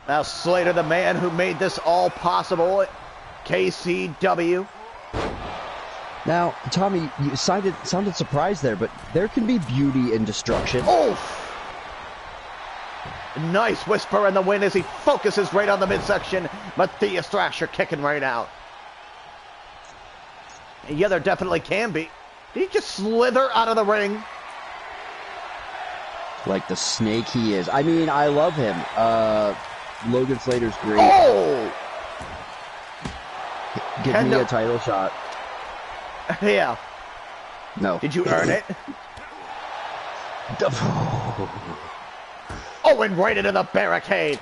Now Slater, the man who made this all possible. KCW. Now, Tommy, you sounded surprised there, but there can be beauty in destruction. Oof! Nice whisper in the wind as he focuses right on the midsection. Matthias Thrasher kicking right out. Yeah, there definitely can be. Did he just slither out of the ring? Like the snake he is. I mean, I love him. Logan Slater's great. Oh! Give me a title shot. Yeah. No. Did you earn it? Oh, and right into the barricade.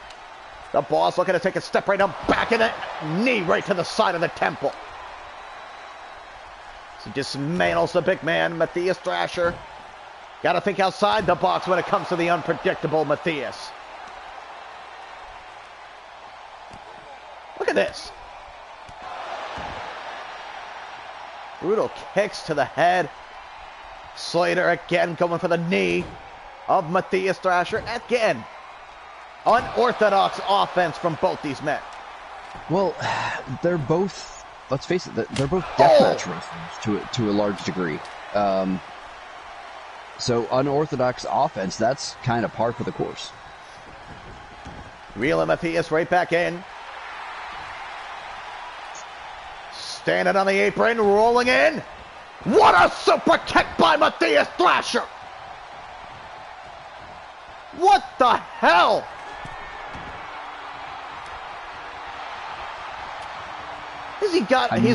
The boss looking to take a step right up, back in it. Knee right to the side of the temple. He dismantles the big man, Matthias Thrasher. Got to think outside the box when it comes to the unpredictable Matthias. Look at this. Brutal kicks to the head. Slater again going for the knee of Matthias Thrasher. Again, unorthodox offense from both these men. Well, they're both, let's face it, they're both deathmatch wrestlers to a large degree. So unorthodox offense, that's kind of par for the course. Reeling Matthias right back in. Standing on the apron, rolling in. What a super kick by Matthias Thrasher! What the hell? He's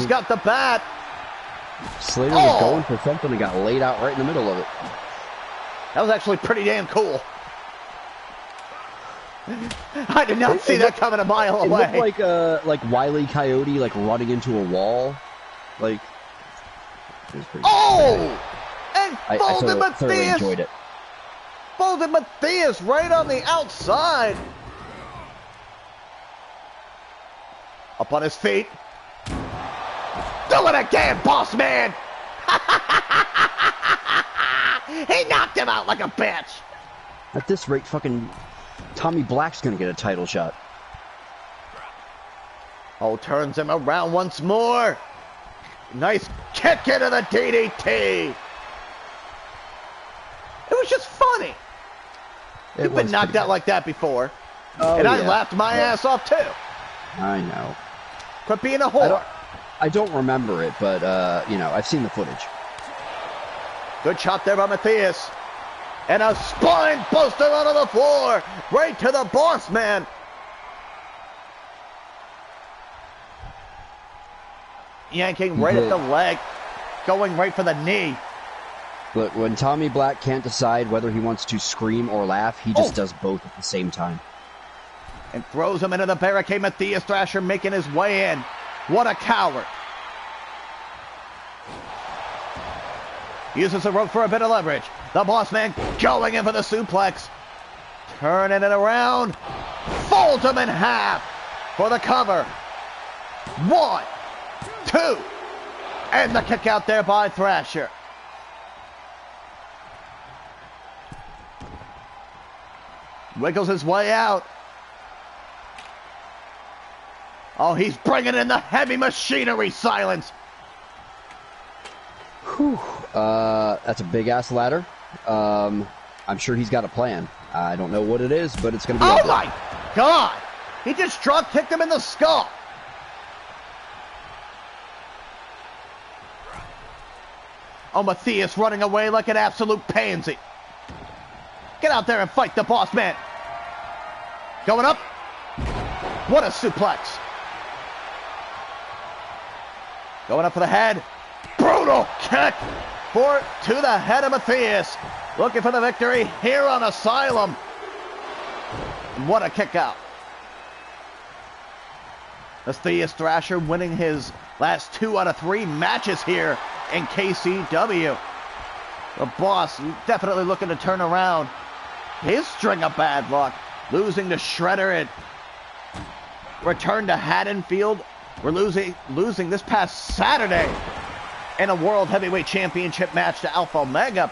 got the bat. Slater was going for something and got laid out right in the middle of it. That was actually pretty damn cool. I did not see that coming a mile away. It looked like Wile E. Coyote running into a wall. It was pretty and I thoroughly enjoyed it. Folded Matthias right on the outside. Up on his feet. Do it again, boss man! He knocked him out like a bitch. At this rate, fucking Tommy Black's gonna get a title shot. Oh, turns him around once more. Nice kick into the DDT. It was just funny. You've been knocked out like that before. Oh, and I laughed my ass off too. I know. Quit being a whore. I don't remember it, but, I've seen the footage. Good shot there by Matthias. And a spine buster onto the floor. Right to the boss man. Yanking right at the leg. Going right for the knee. Look, when Tommy Black can't decide whether he wants to scream or laugh, he just does both at the same time. And throws him into the barricade. Matthias Thrasher making his way in. What a coward. Uses the rope for a bit of leverage. The boss man going in for the suplex. Turning it around. Folds him in half for the cover. 1, 2. And the kick out there by Thrasher. Wiggles his way out. Oh, he's bringing in the heavy machinery, Silence. Whew. That's a big-ass ladder. I'm sure he's got a plan. I don't know what it is, but it's going to be Oh, my God! He just drop kicked him in the skull. Oh, Matthias running away like an absolute pansy. Get out there and fight the boss man. Going up. What a suplex. Going up for the head. Brutal kick to the head of Matthias. Looking for the victory here on Asylum. What a kick out. Matthias Thrasher winning his last 2 out of 3 matches here in KCW. The boss definitely looking to turn around his string of bad luck. Losing to Shredder and return to Haddonfield. We're losing this past Saturday in a World Heavyweight Championship match to Alpha Omega.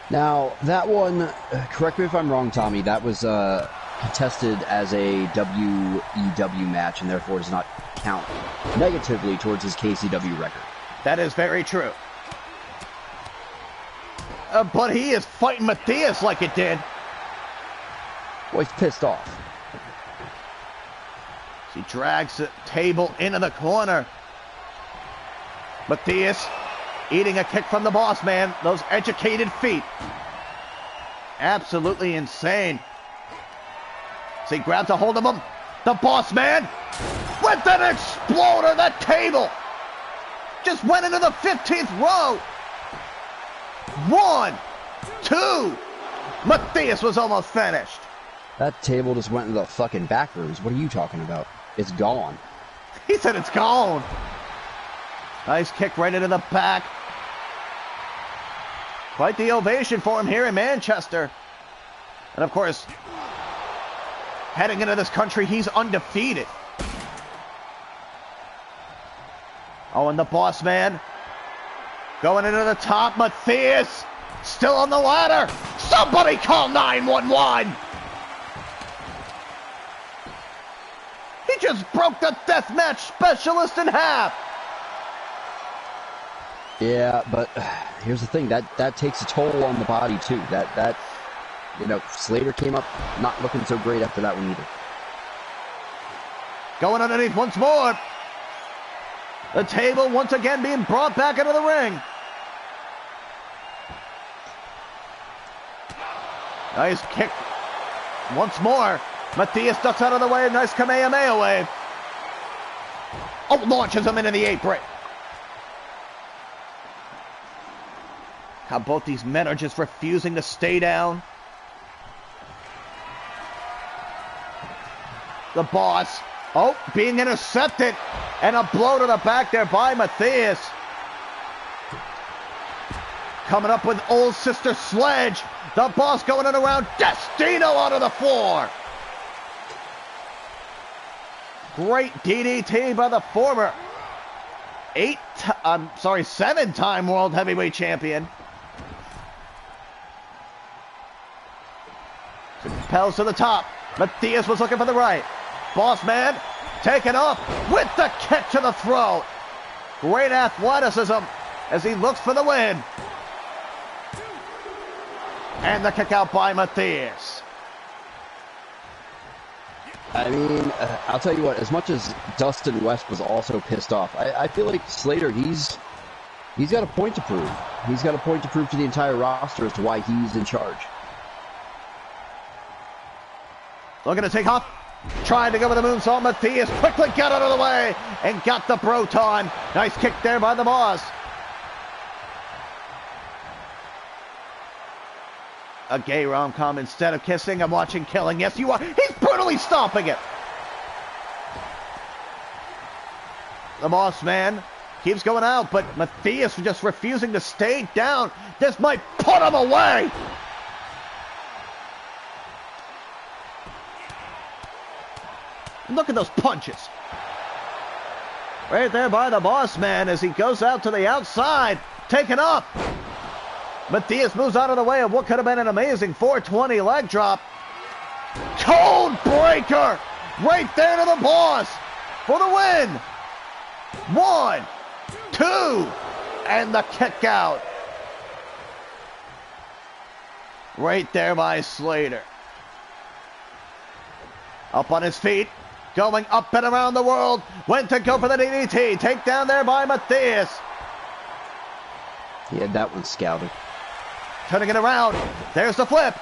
Now, that one, correct me if I'm wrong, Tommy, that was contested as a WEW match and therefore does not count negatively towards his KCW record. That is very true. But he is fighting Matthias like it did. Well, he's pissed off. He drags the table into the corner. Matthias eating a kick from the boss man. Those educated feet. Absolutely insane. So he grabs a hold of him. The boss man with an exploder. The table just went into the 15th row. 1, 2. Matthias was almost finished. That table just went into the fucking back rooms. What are you talking about? It's gone. He said it's gone. Nice kick right into the back. Quite the ovation for him here in Manchester. And of course, heading into this country, he's undefeated. Oh, and the boss man going into the top. Matthias still on the ladder. Somebody call 911. He just broke the deathmatch specialist in half. Yeah, but here's the thing. That takes a toll on the body, too. That Slater came up not looking so great after that one either. Going underneath once more. The table once again being brought back into the ring. Nice kick. Once more. Matthias ducks out of the way. Nice Kamehameha wave. Oh, launches him into the apron. How both these men are just refusing to stay down. The Boss. Oh, being intercepted. And a blow to the back there by Matthias. Coming up with old sister Sledge. The Boss going in around. Destino onto the floor. Great DDT by the former 7-time World Heavyweight Champion. Propels to the top. Matthias was looking for the right. Boss man taken off with the kick to the throat. Great athleticism as he looks for the win. And the kick out by Matthias. I mean, I'll tell you what, as much as Dustin West was also pissed off, I feel like Slater, he's got a point to prove. He's got a point to prove to the entire roster as to why he's in charge. Looking to take off. Trying to go with the moonsault. Matthias quickly got out of the way and got the Proton. Nice kick there by the Boss. A gay rom-com. Instead of kissing, I'm watching killing. Yes, you are. He's brutally stomping it. The Boss man keeps going out, but Matthias just refusing to stay down. This might put him away. Look at those punches. Right there by the Boss man as he goes out to the outside. Taken up. Matthias moves out of the way of what could have been an amazing 420 leg drop. Code breaker. Right there to the Boss for the win. 1, 2, and the kick out. Right there by Slater. Up on his feet. Going up and around the world. Went to go for the DDT. Takedown there by Matthias. He had that one scouted. Turning it around. There's the flip.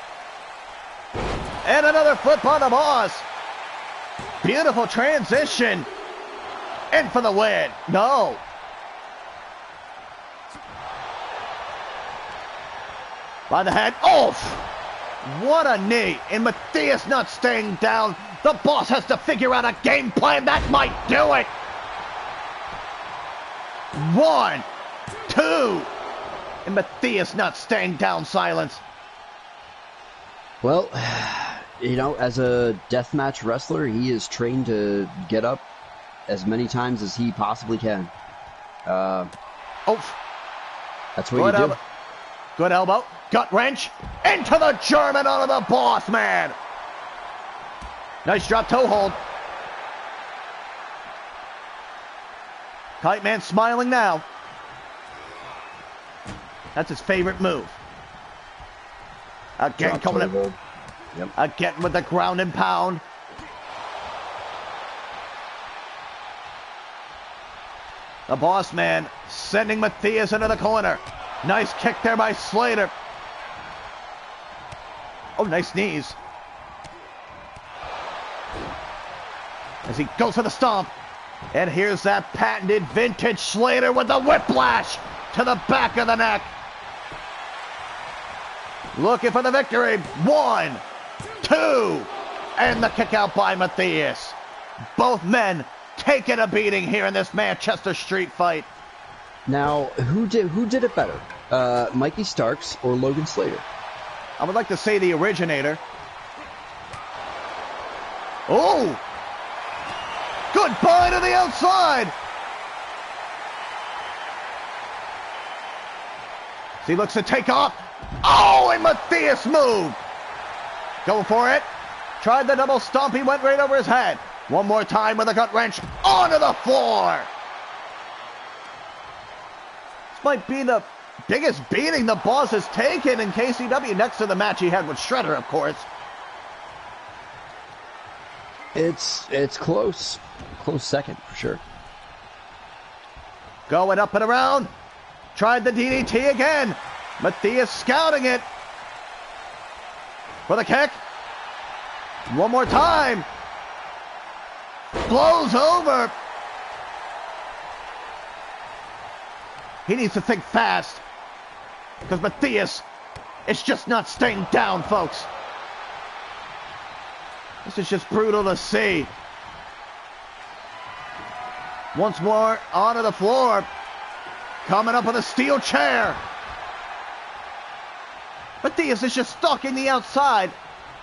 And another flip on the Boss. Beautiful transition. In for the win. No. By the head. Oh! What a knee. And Matthias not staying down. The Boss has to figure out a game plan that might do it. 1, 2. And Matthias not staying down. Silence. Well, as a deathmatch wrestler, he is trained to get up as many times as he possibly can. That's what you do. Good elbow. Gut wrench. Into the German onto the Boss man. Nice drop toe hold. Kite man smiling now. That's his favorite move. Again Drop coming in. Yep. Again with the ground and pound. The Boss man sending Matthias into the corner. Nice kick there by Slater. Oh, nice knees. As he goes for the stomp. And here's that patented vintage Slater with the whiplash to the back of the neck. Looking for the victory. 1, 2. And the kick out by Matthias. Both men taking a beating here in this Manchester Street fight. Now, who did it better? Mikey Starks or Logan Slater? I would like to say the originator. Oh! Goodbye to the outside! He looks to take off. Oh, and Matthias moved. Go for it. Tried the double stomp. He went right over his head. One more time with a gut wrench onto the floor. might be the biggest beating the Boss has taken in KCW, next to the match he had with Shredder, of course. It's close. Close second, for sure. Going up and around. Tried the DDT again. Matthias scouting it. For the kick. One more time. Blows over. He needs to think fast. Because Matthias is just not staying down, folks. This is just brutal to see. Once more, onto the floor. Coming up with a steel chair. Matthias is just stalking the outside.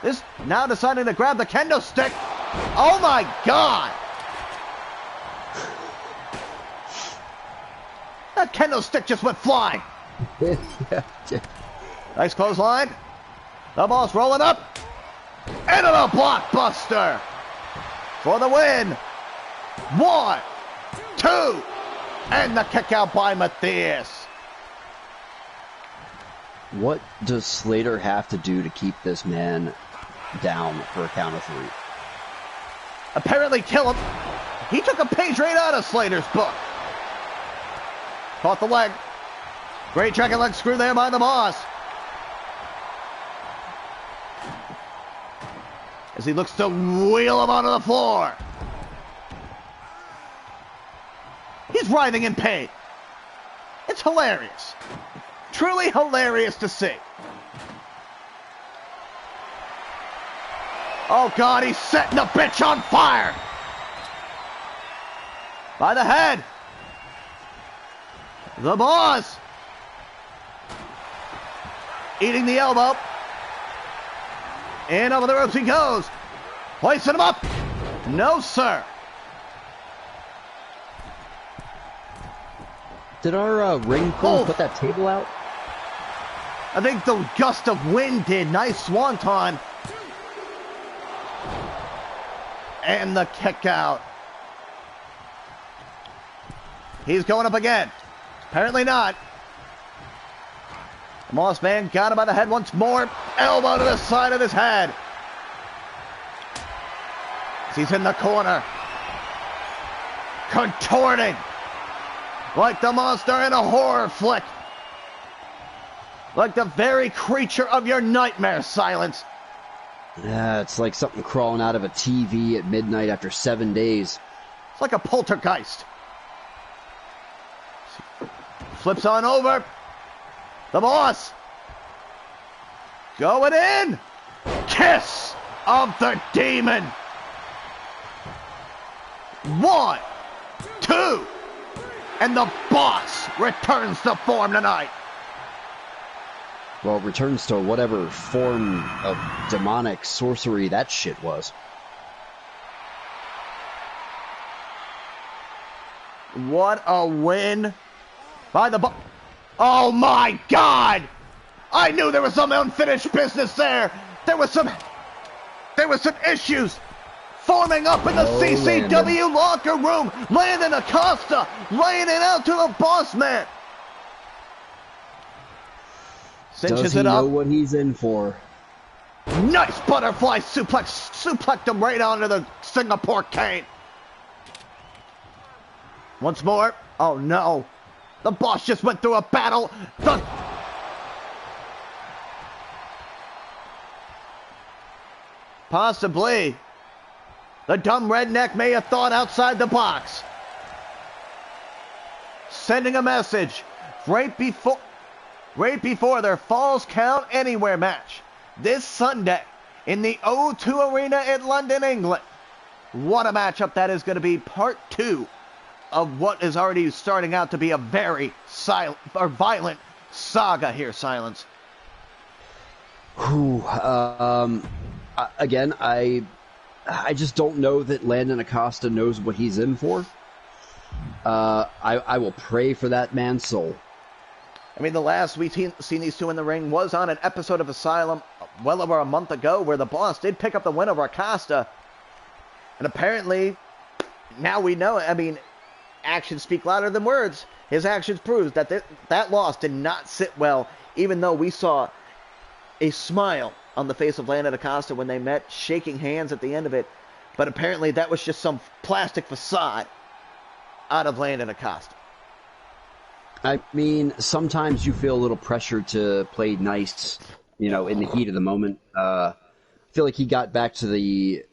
This now deciding to grab the kendo stick. Oh my God! That kendo stick just went flying. Nice clothesline. The Boss rolling up. Into the blockbuster. For the win. 1, 2. And the kick out by Matthias. What does Slater have to do to keep this man down for a count of 3? Apparently kill him. He took a page right out of Slater's book. Caught the leg. Great dragon leg screw there by the Boss. As he looks to wheel him onto the floor. He's writhing in pain. It's hilarious. Truly hilarious to see. Oh God, he's setting the bitch on fire. By the head. The Boss. Eating the elbow. And over the ropes he goes. Hoisting him up. No, sir. Did our ring crew put that table out? I think the gust of wind did. Nice swanton. And the kick out. He's going up again. Apparently not. The Moss Man got him by the head once more. Elbow to the side of his head. He's in the corner. Contorting. Like the monster in a horror flick. Like the very creature of your nightmare, Silence. Yeah, it's like something crawling out of a TV at midnight after 7 days. It's like a poltergeist. Flips on over. The Boss. Going in. Kiss of the Demon. 1, 2. And the Boss returns to form tonight. Well, returns to whatever form of demonic sorcery that shit was. What a win by the Boss. Oh my God! I knew there was some unfinished business there. There was some issues forming up in the CCW Landon. locker room. Landon Acosta laying it out to the Boss Man. Cinches Does he it up. know what he's in for? Nice butterfly suplex. Suplexed him right onto the Singapore cane. Once more. Oh no. The Boss just went through a battle. Possibly. The dumb redneck may have thought outside the box. Sending a message right before their Falls Count Anywhere match this Sunday in the O2 Arena in London, England. What a matchup that is going to be, part 2 of what is already starting out to be a very violent saga here, Silence. Again, I just don't know that Landon Acosta knows what he's in for. I will pray for that man's soul. I mean, the last we've seen these two in the ring was on an episode of Asylum well over a month ago where the Boss did pick up the win over Acosta. And apparently, now we know, I mean, actions speak louder than words. His actions proves that that loss did not sit well, even though we saw a smile on the face of Landon Acosta when they met, shaking hands at the end of it. But apparently that was just some plastic facade out of Landon Acosta. I mean, sometimes you feel a little pressure to play nice, in the heat of the moment. I feel like he got back to the,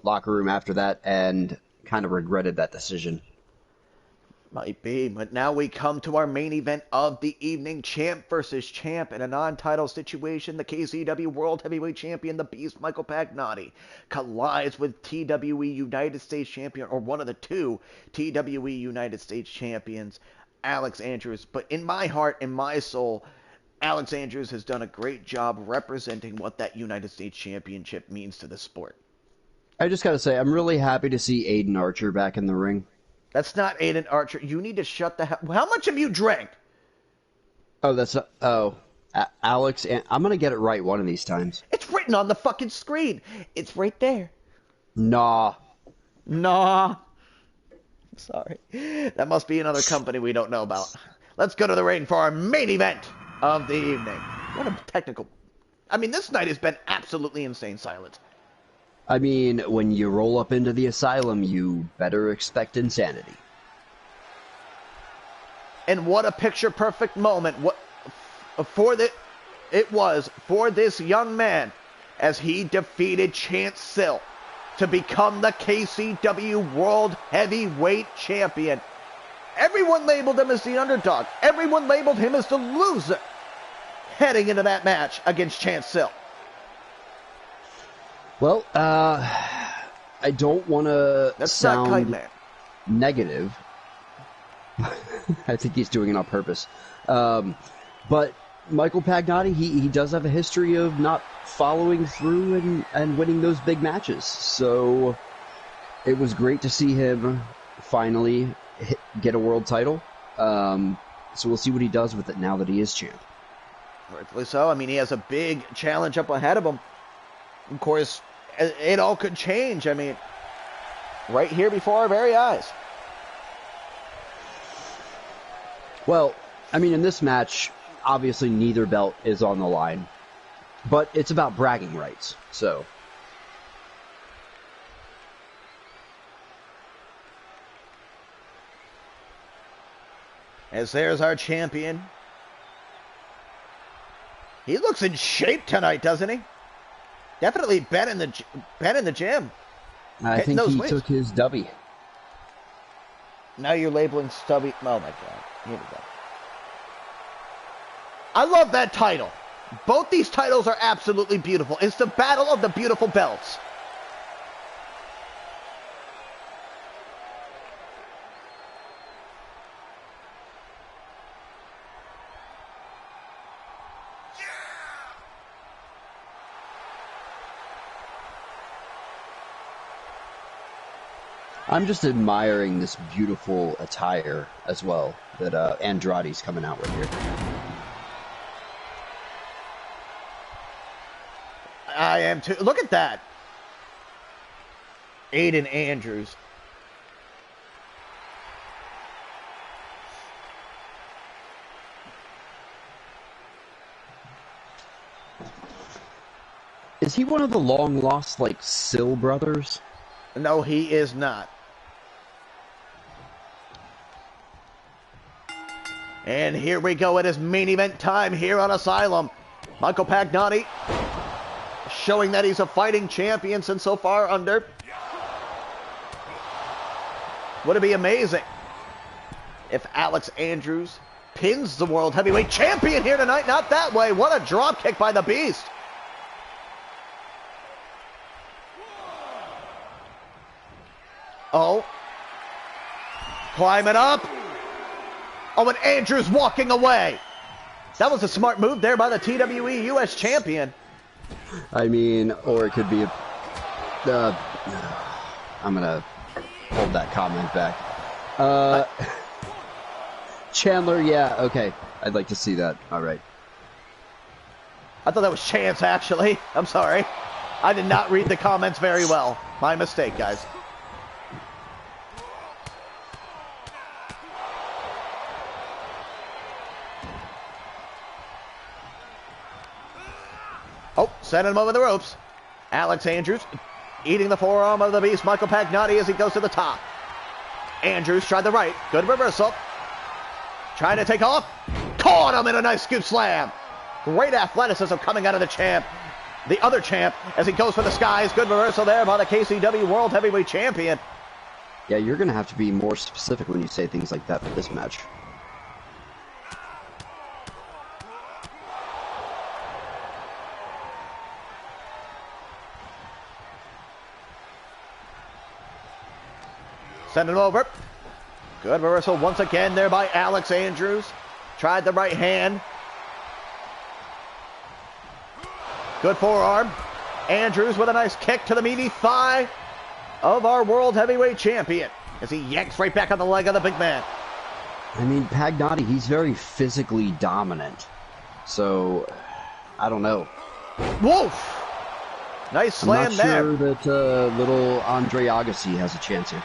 locker room after that and kind of regretted that decision. Might be, but now we come to our main event of the evening. Champ versus champ in a non-title situation. The KCW World Heavyweight Champion, the Beast, Michael Pagnotti, collides with TWE United States Champion, or one of the two TWE United States Champions, Alex Andrews. But in my heart, in my soul, Alex Andrews has done a great job representing what that United States Championship means to the sport. I just got to say, I'm really happy to see Aiden Archer back in the ring. That's not Aiden Archer. You need to shut the hell... How much have you drank? Oh, that's... Alex... I'm going to get it right one of these times. It's written on the fucking screen. It's right there. Nah. I'm sorry. That must be another company we don't know about. Let's go to the ring for our main event of the evening. What a technical... I mean, this night has been absolutely insane silence. I mean, when you roll up into the asylum, you better expect insanity. And what a picture-perfect moment it was for this young man as he defeated Chance Sill to become the KCW World Heavyweight Champion. Everyone labeled him as the underdog. Everyone labeled him as the loser heading into that match against Chance Sill. Well, I don't want to sound negative. I think he's doing it on purpose. But Michael Pagnotti, he does have a history of not following through and winning those big matches. So it was great to see him finally get a world title. So we'll see what he does with it now that he is champ. Rightfully so. I mean, he has a big challenge up ahead of him. Of course, it all could change. I mean, right here before our very eyes. Well, I mean, in this match, obviously neither belt is on the line. But it's about bragging rights, so... As there's our champion. He looks in shape tonight, doesn't he? Definitely been in the gym. I think he took his dubby. Now you're labeling stubby. Oh my God. Here we go. I love that title. Both these titles are absolutely beautiful. It's the battle of the beautiful belts. I'm just admiring this beautiful attire as well that Andrade's coming out with here. I am too. Look at that. Aiden Andrews. Is he one of the long-lost, Sill brothers? No, he is not. And here we go. It is main event time here on Asylum. Michael Pagnotti showing that he's a fighting champion since so far under. Would it be amazing if Alex Andrews pins the World Heavyweight Champion here tonight? Not that way. What a drop kick by the Beast. Oh. Climbing up. Oh, and Andrews walking away. That was a smart move there by the TWE US Champion. I mean, or it could be a... I'm going to hold that comment back. Chandler, yeah, okay. I'd like to see that. All right. I thought that was Chance, actually. I'm sorry. I did not read the comments very well. My mistake, guys. Oh, sending him over the ropes. Alex Andrews eating the forearm of the beast, Michael Pagnotti, as he goes to the top. Andrews tried the right. Good reversal. Trying to take off. Caught him in a nice scoop slam. Great athleticism coming out of the champ. The other champ as he goes for the skies. Good reversal there by the KCW World Heavyweight Champion. Yeah, you're going to have to be more specific when you say things like that for this match. Send it over. Good reversal once again there by Alex Andrews. Tried the right hand. Good forearm. Andrews with a nice kick to the meaty thigh of our World Heavyweight Champion as he yanks right back on the leg of the big man. I mean, Pagnotti, he's very physically dominant. So, I don't know. Woof! Nice slam there. I'm not sure that little Andre Agassi has a chance here.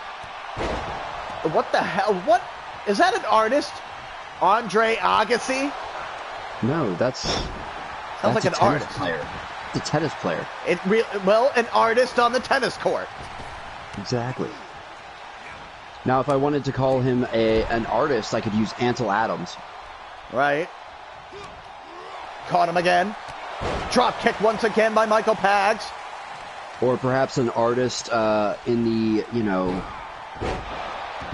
What the hell? What? Is that an artist? Andre Agassi? No, that's like an artist. Player. It's a tennis player. Well, an artist on the tennis court. Exactly. Now, if I wanted to call him an artist, I could use Ansel Adams. Right. Caught him again. Drop kick once again by Michael Pags. Or perhaps an artist in the,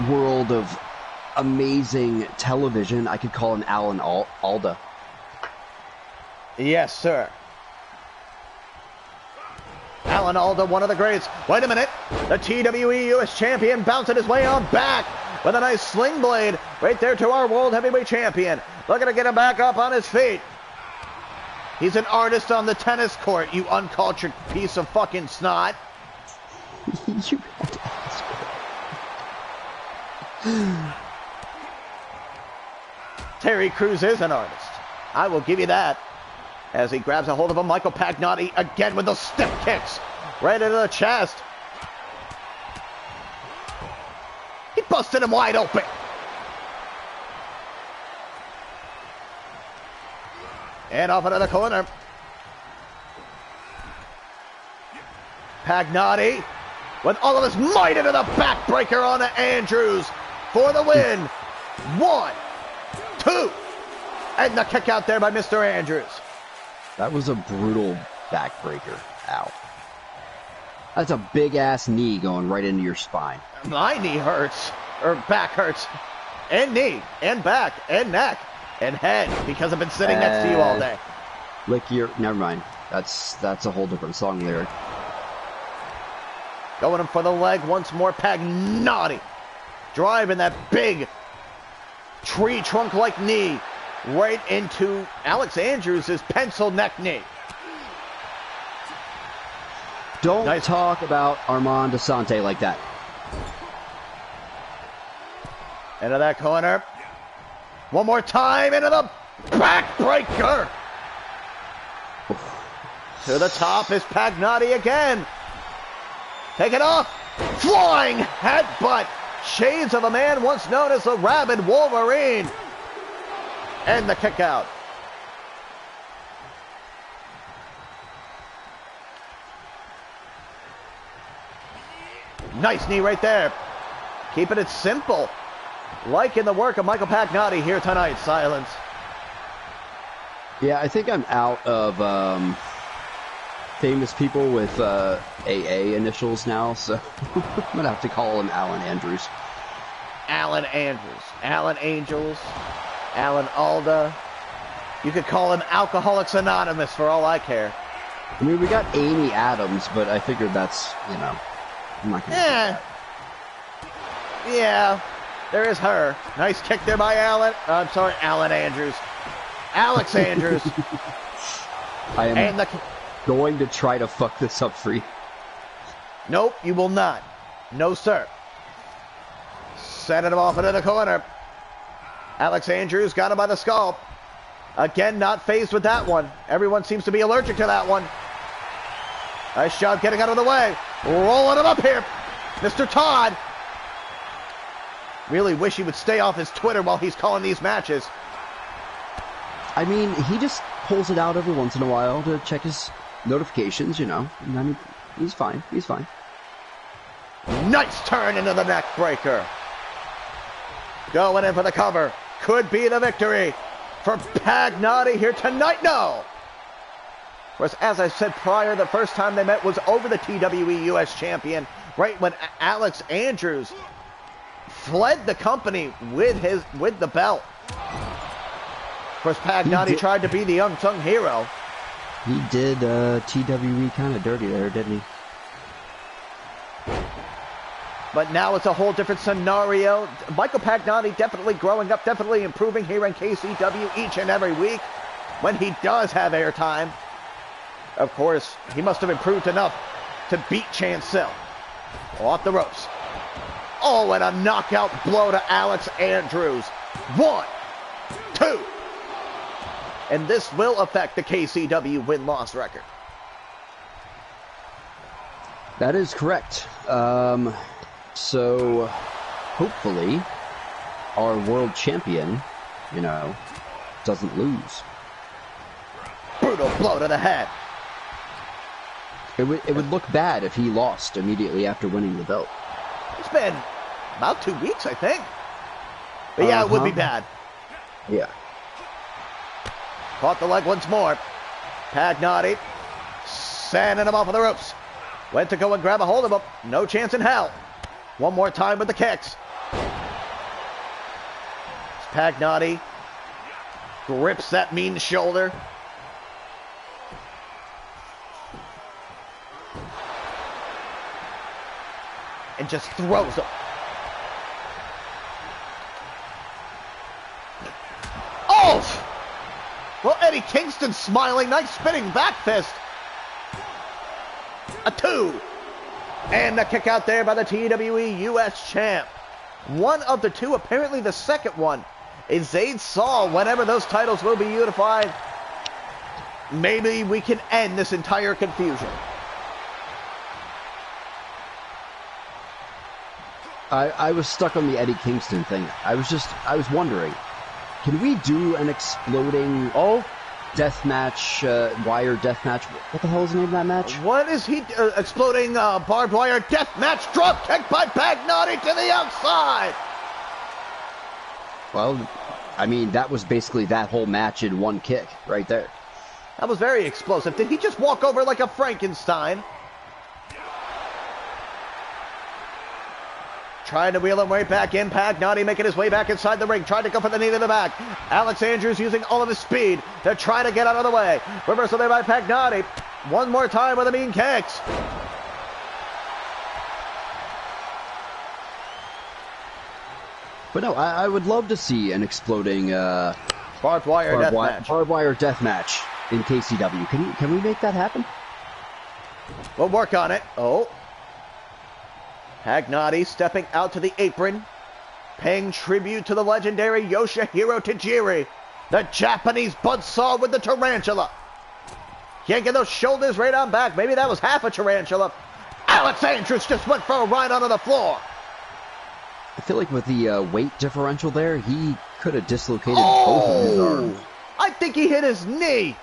world of amazing television. I could call him Alan Alda. Yes, sir. Alan Alda, one of the greats. Wait a minute. The TWE US Champion bouncing his way on back with a nice sling blade right there to our World Heavyweight Champion. Looking to get him back up on his feet. He's an artist on the tennis court, you uncultured piece of fucking snot. You had to ask. Terry Crews is an artist. I will give you that. As he grabs a hold of him, Michael Pagnotti again with those stiff kicks right into the chest. He busted him wide open. And off into the corner. Pagnotti with all of his might into the backbreaker on Andrews for the win. 1, 2, and the kick out there by Mr. Andrews. That was a brutal backbreaker. Ow. That's a big-ass knee going right into your spine. My knee hurts, or back hurts, and knee, and back, and neck, and head, because I've been sitting next to you all day. Lick your... Never mind. That's a whole different song lyric. Going in for the leg once more, Pagnotti. Driving that big tree trunk-like knee right into Alex Andrews' pencil neck knee. Don't talk about Armand Asante like that. Into that corner. One more time into the backbreaker. To the top is Pagnotti again. Take it off. Flying headbutt. Shades of a man once known as the Rabid Wolverine. And the kick out. Nice knee right there. Keeping it simple. Liking the work of Michael Pagnotti here tonight, Silence. Yeah, I think I'm out of famous people with AA initials now, so I'm going to have to call him Alan Andrews. Alan Andrews. Alan Angels. Alan Alda. You could call him Alcoholics Anonymous for all I care. I mean, we got Amy Adams, but I figured that's, I'm not going to Yeah, there is her. Nice kick there by Alan. I'm sorry, Alan Andrews. Alex Andrews. I am going to try to fuck this up for you. Nope, you will not. No, sir. Sending him off into the corner. Alex Andrews got him by the scalp. Again, not phased with that one. Everyone seems to be allergic to that one. Nice job getting out of the way. Rolling him up here. Mr. Todd. Really wish he would stay off his Twitter while he's calling these matches. I mean, he just pulls it out every once in a while to check his notifications, you know. I mean, he's fine. He's fine. Nice turn into the neck breaker. Going in for the cover. Could be the victory for Pagnotti here tonight. No. Of course, as I said prior, the first time they met was over the TWE US champion, right when Alex Andrews fled the company with the belt. Of course, Pagnotti tried to be the unsung hero. He did TWE kind of dirty there, didn't he? But now it's a whole different scenario. Michael Pagnotti definitely growing up, definitely improving here in KCW each and every week when he does have airtime. Of course, he must have improved enough to beat Chancel. Off the ropes. Oh, and a knockout blow to Alex Andrews. 1, 2. And this will affect the KCW win-loss record. That is correct. So, hopefully, our world champion, you know, doesn't lose. Brutal blow to the head. It would look bad if he lost immediately after winning the belt. It's been about 2 weeks, I think. But yeah, it would be bad. Yeah. Caught the leg once more. Pagnotti sanding him off of the ropes. Went to go and grab a hold of him. No chance in hell. One more time with the kicks. Pagnotti grips that mean shoulder. And just throws him. Oh! Well, Eddie Kingston smiling. Nice spinning back fist. A 2. And a kick out there by the TWE US champ. One of the two, apparently the second one, is Zayd Saul. Whenever those titles will be unified, maybe we can end this entire confusion. I was stuck on the Eddie Kingston thing. I was wondering, can we do an exploding death match, wire death match? What the hell is the name of that match? What is he exploding barbed wire death match? Drop kick by Pagnotti to the outside. Well, I mean, that was basically that whole match in one kick right there. That was very explosive. Did he just walk over like a Frankenstein? Trying to wheel him right back in. Pagnotti making his way back inside the ring. Trying to go for the knee to the back. Alex Andrews using all of his speed to try to get out of the way. Reversal there by Pagnotti. One more time with the mean kicks. But no, I would love to see an exploding barbed wire death match in KCW. Can we make that happen? We'll work on it. Oh. Pagnotti stepping out to the apron, paying tribute to the legendary Yoshihiro Tajiri, the Japanese buzzsaw with the tarantula. Can't get those shoulders right on back. Maybe that was half a tarantula. Alex Andrews just went for a ride onto the floor. I feel like with the weight differential there, he could have dislocated both of his arms. I think he hit his knee.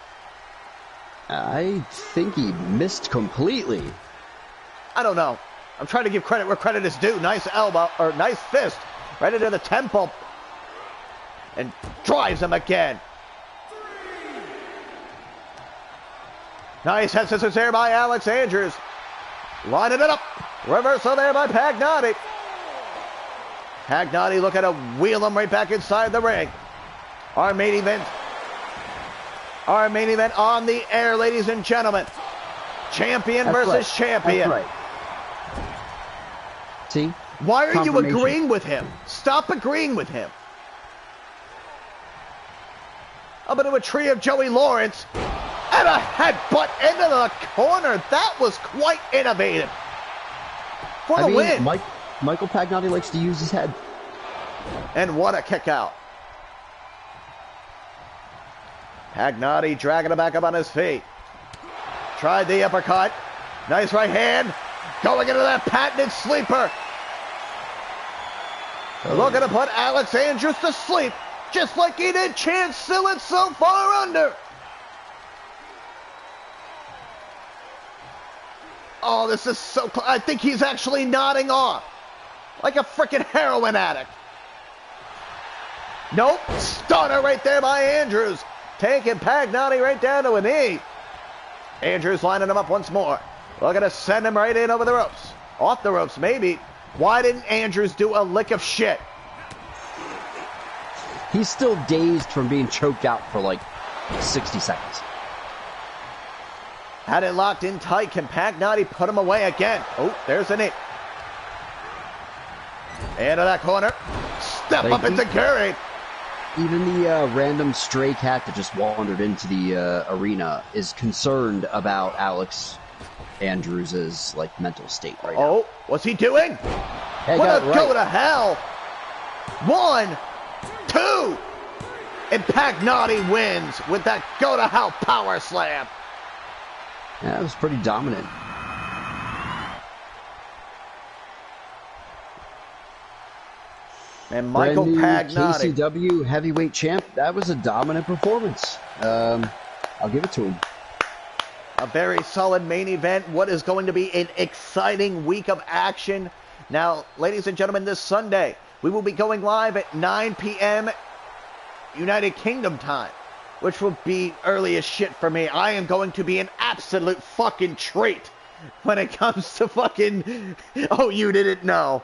I think he missed completely. I don't know. I'm trying to give credit where credit is due. Nice elbow, or nice fist, right into the temple. And drives him again. Nice head scissors there by Alex Andrews. Lining it up. Reversal there by Pagnotti. Pagnotti looking to wheel him right back inside the ring. Our main event on the air, ladies and gentlemen. Champion versus champion. That's right. See? Why are you agreeing with him? Stop agreeing with him. Up into a tree of Joey Lawrence. And a headbutt into the corner. That was quite innovative. For the win. Michael Pagnotti likes to use his head. And what a kick out. Pagnotti dragging him back up on his feet. Tried the uppercut. Nice right hand. Going into that patented sleeper. Looking to put Alex Andrews to sleep. Just like he did Chance Sillett so far under. Oh, this is so close. I think he's actually nodding off. Like a freaking heroin addict. Nope. Stunner right there by Andrews. Taking Pagnotti right down to a knee. Andrews lining him up once more. Looking to send him right in over the ropes. Off the ropes, maybe. Why didn't Andrews do a lick of shit? He's still dazed from being choked out for like 60 seconds. Had it locked in tight. Can Pagnotti put him away again? Oh, there's a knee. Into that corner. Step up into Curry. Even the random stray cat that just wandered into the arena is concerned about Alex Andrews' like mental state right now. Oh, what's he doing? Hey, what a go to hell. 1, 2. And Pagnotti wins with that go to hell power slam. Yeah, that was pretty dominant. And Michael Pagnotti. KCW heavyweight champ, that was a dominant performance. I'll give it to him. A very solid main event. What is going to be an exciting week of action. Now, ladies and gentlemen, this Sunday, we will be going live at 9 p.m. United Kingdom time, which will be early as shit for me. I am going to be an absolute fucking treat when it comes to fucking, oh, you didn't know.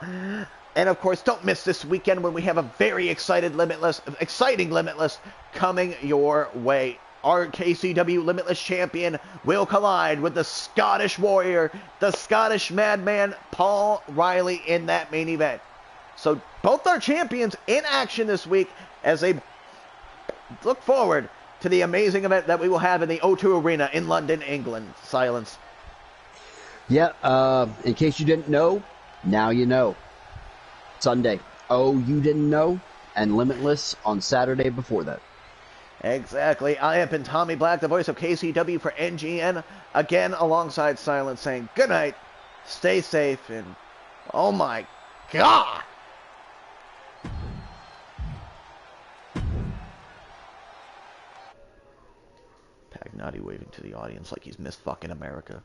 And of course, don't miss this weekend when we have a very exciting Limitless coming your way. Our KCW Limitless champion will collide with the Scottish Warrior, the Scottish Madman, Paul Riley in that main event. So both our champions in action this week as they look forward to the amazing event that we will have in the O2 Arena in London, England. Silence. Yeah, in case you didn't know, now you know. Sunday. Oh, you didn't know? And Limitless on Saturday before that. Exactly. I have been Tommy Black, the voice of KCW for NGN. Again, alongside Silence, saying good night, stay safe, and oh my God! Pagnotti waving to the audience like he's Miss fucking America.